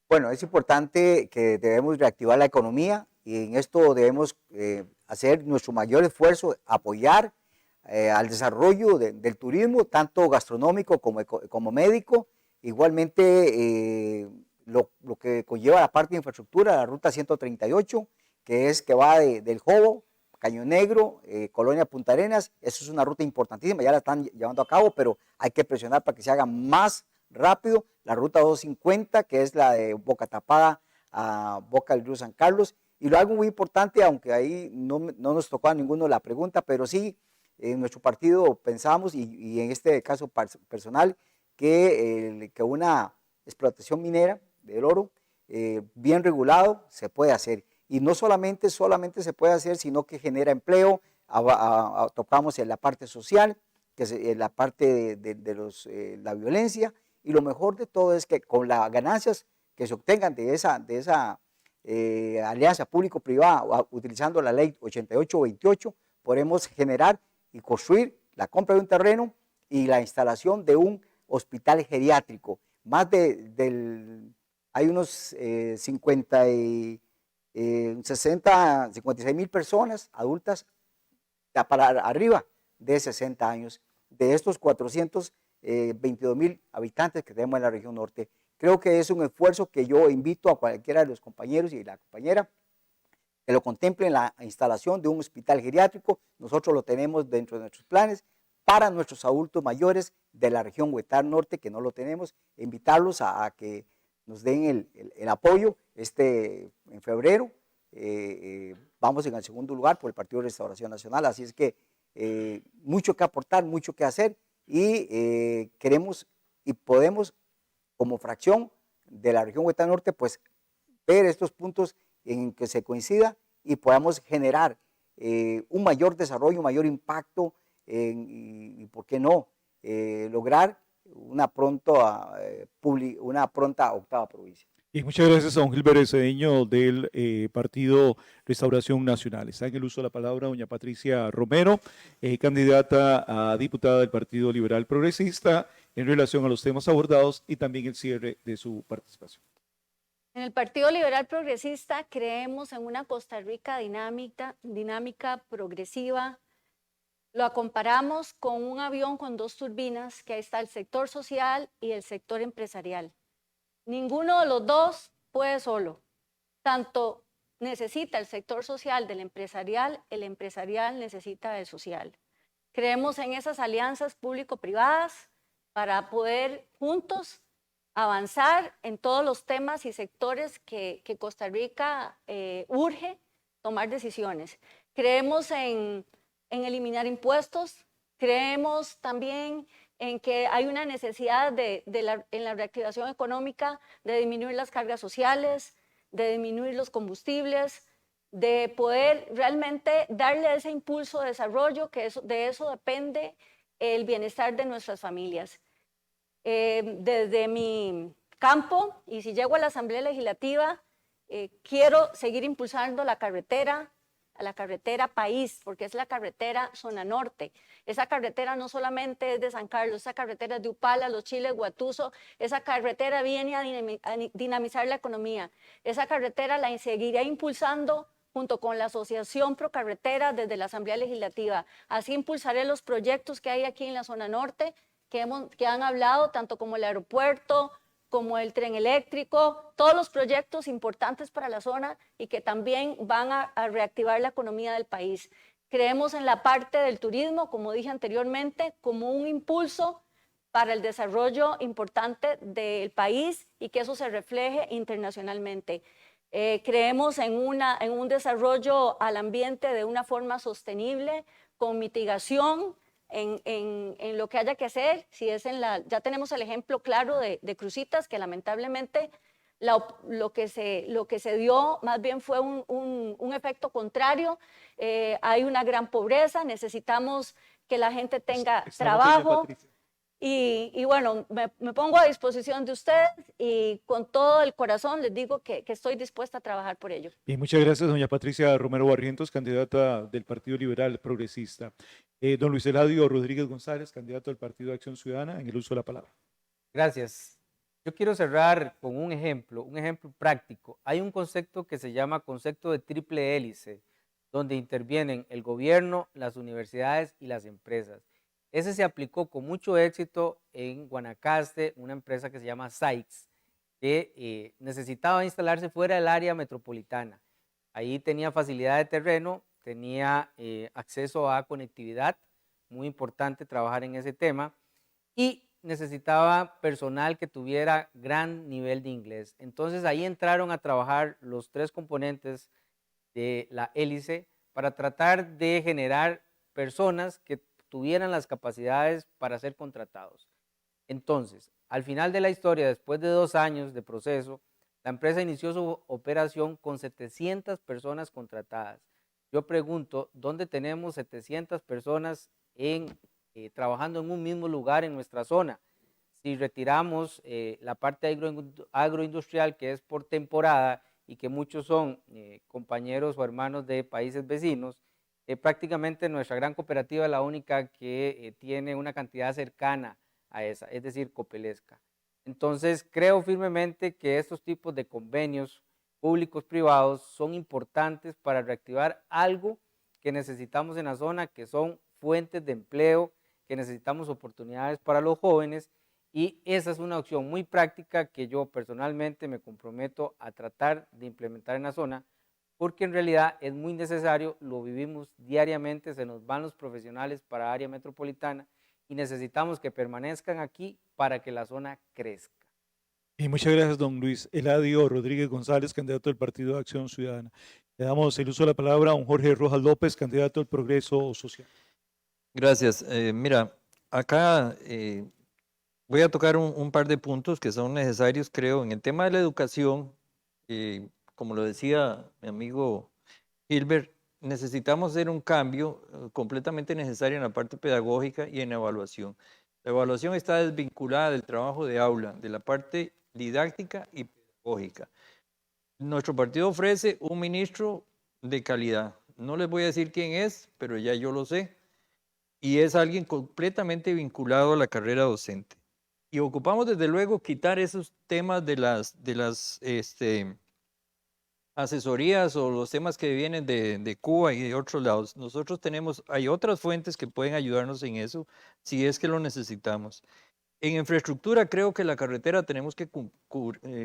Speaker 6: Bueno, es importante que debemos reactivar la economía y en esto debemos hacer nuestro mayor esfuerzo, apoyar al desarrollo del turismo, tanto gastronómico como médico. Igualmente, lo que conlleva la parte de infraestructura, la ruta 138, que va del Jobo, Caño Negro, Colonia Punta Arenas. Eso es una ruta importantísima, ya la están llevando a cabo, pero hay que presionar para que se haga más rápido. La ruta 250, que es la de Boca Tapada a Boca del Río San Carlos. Y lo algo muy importante, aunque ahí no nos tocó a ninguno la pregunta, pero sí, en nuestro partido pensamos, y en este caso personal, que una explotación minera del oro bien regulado se puede hacer. Y no solamente se puede hacer, sino que genera empleo. Tocamos en la parte social, que es en la parte de la violencia, y lo mejor de todo es que con las ganancias que se obtengan de esa alianza público-privada, utilizando la ley 8828, podremos generar y construir la compra de un terreno y la instalación de un hospital geriátrico. Hay unos 56.000 personas adultas para arriba de 60 años, de estos 422.000 habitantes que tenemos en la región norte. Creo que es un esfuerzo que yo invito a cualquiera de los compañeros y la compañera que lo contemplen, la instalación de un hospital geriátrico. Nosotros lo tenemos dentro de nuestros planes para nuestros adultos mayores de la región Huetar Norte, que no lo tenemos, invitarlos a que nos den el apoyo. En febrero vamos en el segundo lugar por el Partido de Restauración Nacional, así es que mucho que aportar, mucho que hacer, y queremos y podemos, como fracción de la región Huetar Norte, pues ver estos puntos en que se coincida y podamos generar un mayor desarrollo, un mayor impacto y ¿por qué no? Lograr una pronta octava provincia.
Speaker 4: Y muchas gracias a don Gilberto Cedeño del Partido Restauración Nacional. Está en el uso de la palabra doña Patricia Romero, candidata a diputada del Partido Liberal Progresista, en relación a los temas abordados y también el cierre de su participación.
Speaker 7: En el Partido Liberal Progresista creemos en una Costa Rica dinámica, progresiva. Lo comparamos con un avión con dos turbinas, que ahí está el sector social y el sector empresarial. Ninguno de los dos puede solo. Tanto necesita el sector social del empresarial, el empresarial necesita del social. Creemos en esas alianzas público-privadas para poder juntos avanzar en todos los temas y sectores que Costa Rica urge tomar decisiones. Creemos en eliminar impuestos, creemos también en que hay una necesidad en la reactivación económica de disminuir las cargas sociales, de disminuir los combustibles, de poder realmente darle ese impulso de desarrollo, que de eso depende el bienestar de nuestras familias. Desde mi campo, y si llego a la Asamblea Legislativa, quiero seguir impulsando la carretera país, porque es la carretera zona norte. Esa carretera no solamente es de San Carlos, esa carretera es de Upala, Los Chiles, Guatuso. Esa carretera viene a dinamizar la economía. Esa carretera la seguiré impulsando junto con la Asociación Pro Carretera desde la Asamblea Legislativa. Así impulsaré los proyectos que hay aquí en la zona norte, que han hablado, tanto como el aeropuerto, como el tren eléctrico, todos los proyectos importantes para la zona y que también van a reactivar la economía del país. Creemos en la parte del turismo, como dije anteriormente, como un impulso para el desarrollo importante del país y que eso se refleje internacionalmente. Creemos en un desarrollo al ambiente de una forma sostenible, con mitigación, en lo que haya que hacer. Si es ya tenemos el ejemplo claro de Cruzitas, que lamentablemente lo que se dio más bien fue un efecto contrario. Hay una gran pobreza, necesitamos que la gente tenga trabajo. Y bueno, me pongo a disposición de ustedes y con todo el corazón les digo que estoy dispuesta a trabajar por ello.
Speaker 4: Y muchas gracias, doña Patricia Romero Barrientos, candidata del Partido Liberal Progresista. Don Luis Eladio Rodríguez González, candidato del Partido de Acción Ciudadana, en el uso de la palabra.
Speaker 5: Gracias. Yo quiero cerrar con un ejemplo práctico. Hay un concepto que se llama concepto de triple hélice, donde intervienen el gobierno, las universidades y las empresas. Ese se aplicó con mucho éxito en Guanacaste, una empresa que se llama Sykes, que necesitaba instalarse fuera del área metropolitana. Ahí tenía facilidad de terreno, tenía acceso a conectividad, muy importante trabajar en ese tema, y necesitaba personal que tuviera gran nivel de inglés. Entonces ahí entraron a trabajar los 3 componentes de la hélice para tratar de generar personas que tuvieran las capacidades para ser contratados. Entonces, al final de la historia, después de 2 años de proceso, la empresa inició su operación con 700 personas contratadas. Yo pregunto, ¿dónde tenemos 700 personas trabajando en un mismo lugar en nuestra zona? Si retiramos la parte agroindustrial, que es por temporada y que muchos son compañeros o hermanos de países vecinos, prácticamente nuestra gran cooperativa es la única que tiene una cantidad cercana a esa, es decir, Copelesca. Entonces, creo firmemente que estos tipos de convenios públicos privados son importantes para reactivar algo que necesitamos en la zona, que son fuentes de empleo, que necesitamos oportunidades para los jóvenes, y esa es una opción muy práctica que yo personalmente me comprometo a tratar de implementar en la zona, porque en realidad es muy necesario, lo vivimos diariamente, se nos van los profesionales para área metropolitana y necesitamos que permanezcan aquí para que la zona crezca.
Speaker 4: Y muchas gracias, don Luis Eladio Rodríguez González, candidato del Partido de Acción Ciudadana. Le damos el uso de la palabra a don Jorge Rojas López, candidato del Progreso Social.
Speaker 8: Gracias. Mira, acá voy a tocar un par de puntos que son necesarios, creo. En el tema de la educación, como lo decía mi amigo Gilbert, necesitamos hacer un cambio completamente necesario en la parte pedagógica y en la evaluación. La evaluación está desvinculada del trabajo de aula, de la parte didáctica y pedagógica. Nuestro partido ofrece un ministro de calidad. No les voy a decir quién es, pero ya yo lo sé. Y es alguien completamente vinculado a la carrera docente. Y ocupamos desde luego quitar esos temas de las asesorías o los temas que vienen de Cuba y de otros lados. Nosotros hay otras fuentes que pueden ayudarnos en eso si es que lo necesitamos. En infraestructura creo que la carretera tenemos que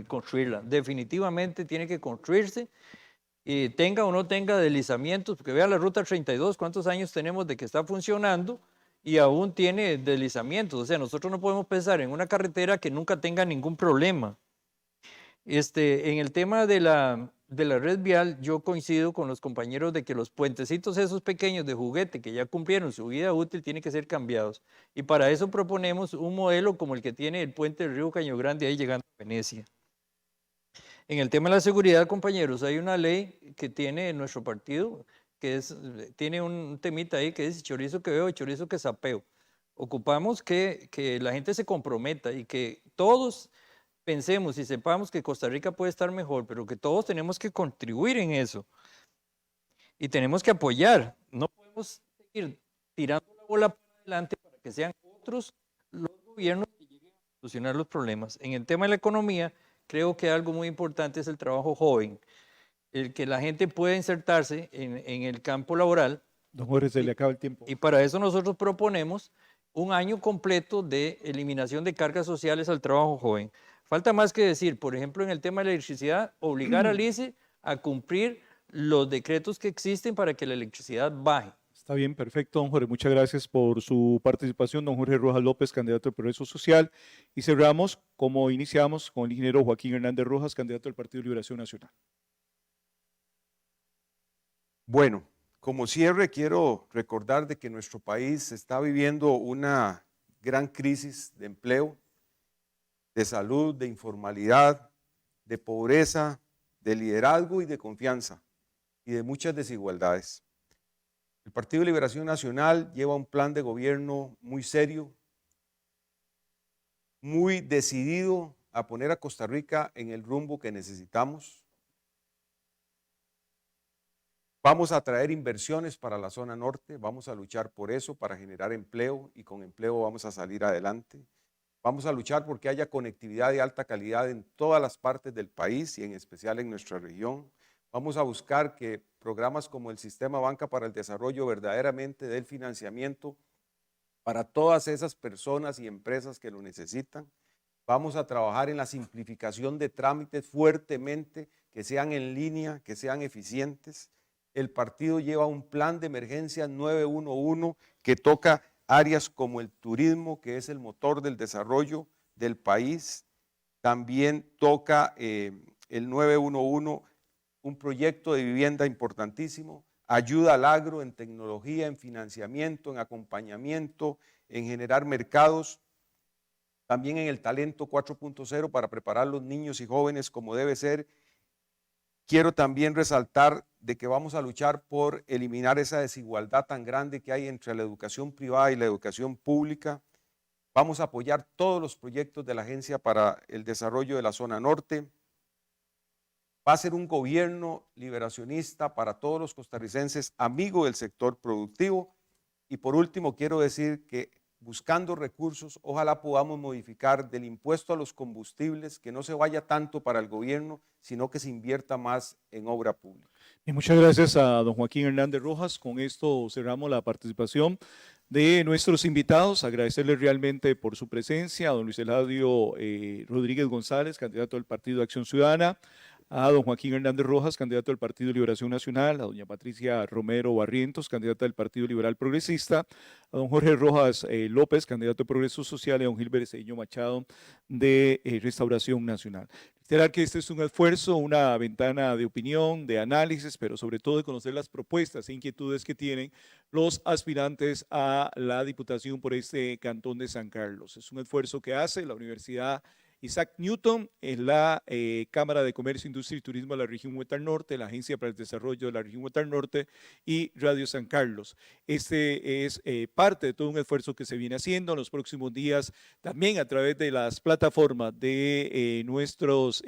Speaker 8: construirla. Definitivamente tiene que construirse, tenga o no tenga deslizamientos, porque vea la ruta 32, cuántos años tenemos de que está funcionando y aún tiene deslizamientos. O sea, nosotros no podemos pensar en una carretera que nunca tenga ningún problema. En el tema de la red vial, yo coincido con los compañeros de que los puentecitos esos pequeños de juguete que ya cumplieron su vida útil tienen que ser cambiados. Y para eso proponemos un modelo como el que tiene el puente del río Caño Grande ahí llegando a Venecia. En el tema de la seguridad, compañeros, hay una ley que tiene nuestro partido, que tiene un temita ahí que dice chorizo que veo y chorizo que sapeo. Ocupamos que la gente se comprometa y que todos pensemos y sepamos que Costa Rica puede estar mejor, pero que todos tenemos que contribuir en eso. Y tenemos que apoyar. No podemos seguir tirando la bola para adelante para que sean otros los gobiernos que lleguen a solucionar los problemas. En el tema de la economía, creo que algo muy importante es el trabajo joven. El que la gente pueda insertarse en el campo laboral.
Speaker 4: Don Jorge, se le acaba el tiempo.
Speaker 8: Y para eso nosotros proponemos un año completo de eliminación de cargas sociales al trabajo joven. Falta más que decir, por ejemplo, en el tema de la electricidad, obligar al ICE a cumplir los decretos que existen para que la electricidad baje.
Speaker 4: Está bien, perfecto, don Jorge. Muchas gracias por su participación, don Jorge Rojas López, candidato del Progreso Social. Y cerramos, como iniciamos, con el ingeniero Joaquín Hernández Rojas, candidato del Partido de Liberación Nacional.
Speaker 3: Bueno, como cierre quiero recordar de que nuestro país está viviendo una gran crisis de empleo, de salud, de informalidad, de pobreza, de liderazgo y de confianza y de muchas desigualdades. El Partido de Liberación Nacional lleva un plan de gobierno muy serio, muy decidido a poner a Costa Rica en el rumbo que necesitamos. Vamos a traer inversiones para la zona norte, vamos a luchar por eso, para generar empleo y con empleo vamos a salir adelante. Vamos a luchar porque haya conectividad de alta calidad en todas las partes del país y en especial en nuestra región. Vamos a buscar que programas como el Sistema Banca para el Desarrollo verdaderamente den financiamiento para todas esas personas y empresas que lo necesitan. Vamos a trabajar en la simplificación de trámites fuertemente, que sean en línea, que sean eficientes. El partido lleva un plan de emergencia 911 que toca áreas como el turismo, que es el motor del desarrollo del país. También toca el 911, un proyecto de vivienda importantísimo, ayuda al agro en tecnología, en financiamiento, en acompañamiento, en generar mercados. También en el talento 4.0 para preparar a los niños y jóvenes como debe ser. Quiero también resaltar de que vamos a luchar por eliminar esa desigualdad tan grande que hay entre la educación privada y la educación pública. Vamos a apoyar todos los proyectos de la Agencia para el Desarrollo de la Zona Norte. Va a ser un gobierno liberacionista para todos los costarricenses, amigo del sector productivo. Y por último, quiero decir que buscando recursos, ojalá podamos modificar del impuesto a los combustibles, que no se vaya tanto para el gobierno, sino que se invierta más en obra pública.
Speaker 4: Y muchas gracias a don Joaquín Hernández Rojas. Con esto cerramos la participación de nuestros invitados. Agradecerles realmente por su presencia a don Luis Eladio Rodríguez González, candidato del Partido de Acción Ciudadana, a don Joaquín Hernández Rojas, candidato del Partido de Liberación Nacional, a doña Patricia Romero Barrientos, candidata del Partido Liberal Progresista, a don Jorge Rojas López, candidato de Progreso Social, y a don Gilberto Cedeño Machado de Restauración Nacional. Reiterar que este es un esfuerzo, una ventana de opinión, de análisis, pero sobre todo de conocer las propuestas e inquietudes que tienen los aspirantes a la Diputación por este Cantón de San Carlos. Es un esfuerzo que hace la Universidad Isaac Newton en la Cámara de Comercio, Industria y Turismo de la región Huetar Norte, la Agencia para el Desarrollo de la región Huetar Norte y Radio San Carlos. Este es parte de todo un esfuerzo que se viene haciendo en los próximos días, también a través de las plataformas de nuestros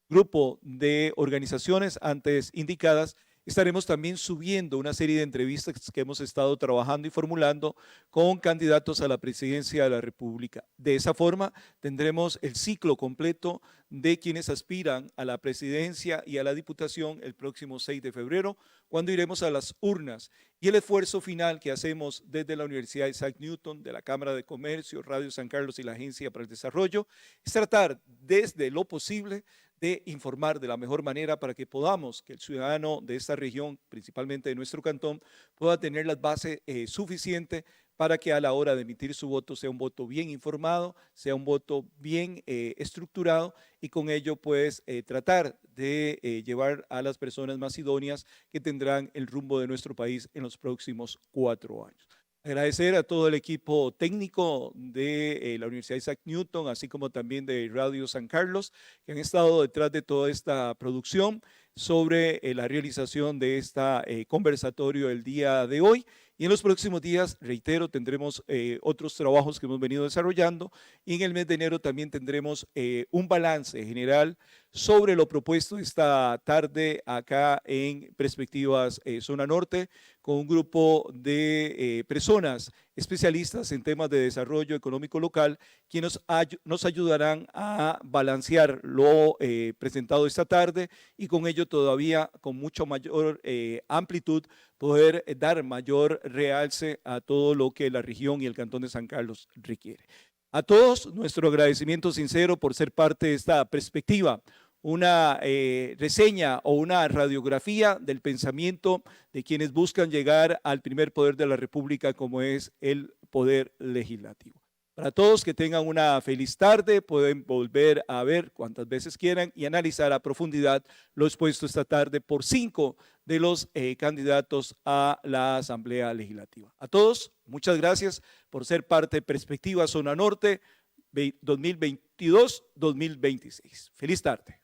Speaker 4: grupo de organizaciones antes indicadas. Estaremos también subiendo una serie de entrevistas que hemos estado trabajando y formulando con candidatos a la presidencia de la República. De esa forma tendremos el ciclo completo de quienes aspiran a la presidencia y a la diputación el próximo 6 de febrero, cuando iremos a las urnas. Y el esfuerzo final que hacemos desde la Universidad Isaac Newton, de la Cámara de Comercio, Radio San Carlos y la Agencia para el Desarrollo, es tratar desde lo posible de informar de la mejor manera para que podamos, que el ciudadano de esta región, principalmente de nuestro cantón, pueda tener las bases suficientes para que a la hora de emitir su voto sea un voto bien informado, sea un voto bien estructurado y con ello pues tratar de llevar a las personas más idóneas que tendrán el rumbo de nuestro país en los próximos 4 años. Agradecer a todo el equipo técnico de la Universidad Isaac Newton, así como también de Radio San Carlos, que han estado detrás de toda esta producción sobre la realización de esta conversatorio el día de hoy. Y en los próximos días, reitero, tendremos otros trabajos que hemos venido desarrollando y en el mes de enero también tendremos un balance general sobre lo propuesto esta tarde acá en Perspectivas Zona Norte con un grupo de personas especialistas en temas de desarrollo económico local, quienes nos ayudarán a balancear lo presentado esta tarde y con ello todavía con mucho mayor amplitud poder dar mayor realce a todo lo que la región y el Cantón de San Carlos requiere. A todos, nuestro agradecimiento sincero por ser parte de esta perspectiva, una reseña o una radiografía del pensamiento de quienes buscan llegar al primer poder de la República como es el poder legislativo. Para todos que tengan una feliz tarde, pueden volver a ver cuantas veces quieran y analizar a profundidad lo expuesto esta tarde por 5 de los candidatos a la Asamblea Legislativa. A todos, muchas gracias por ser parte de Perspectiva Zona Norte 2022-2026. Feliz tarde.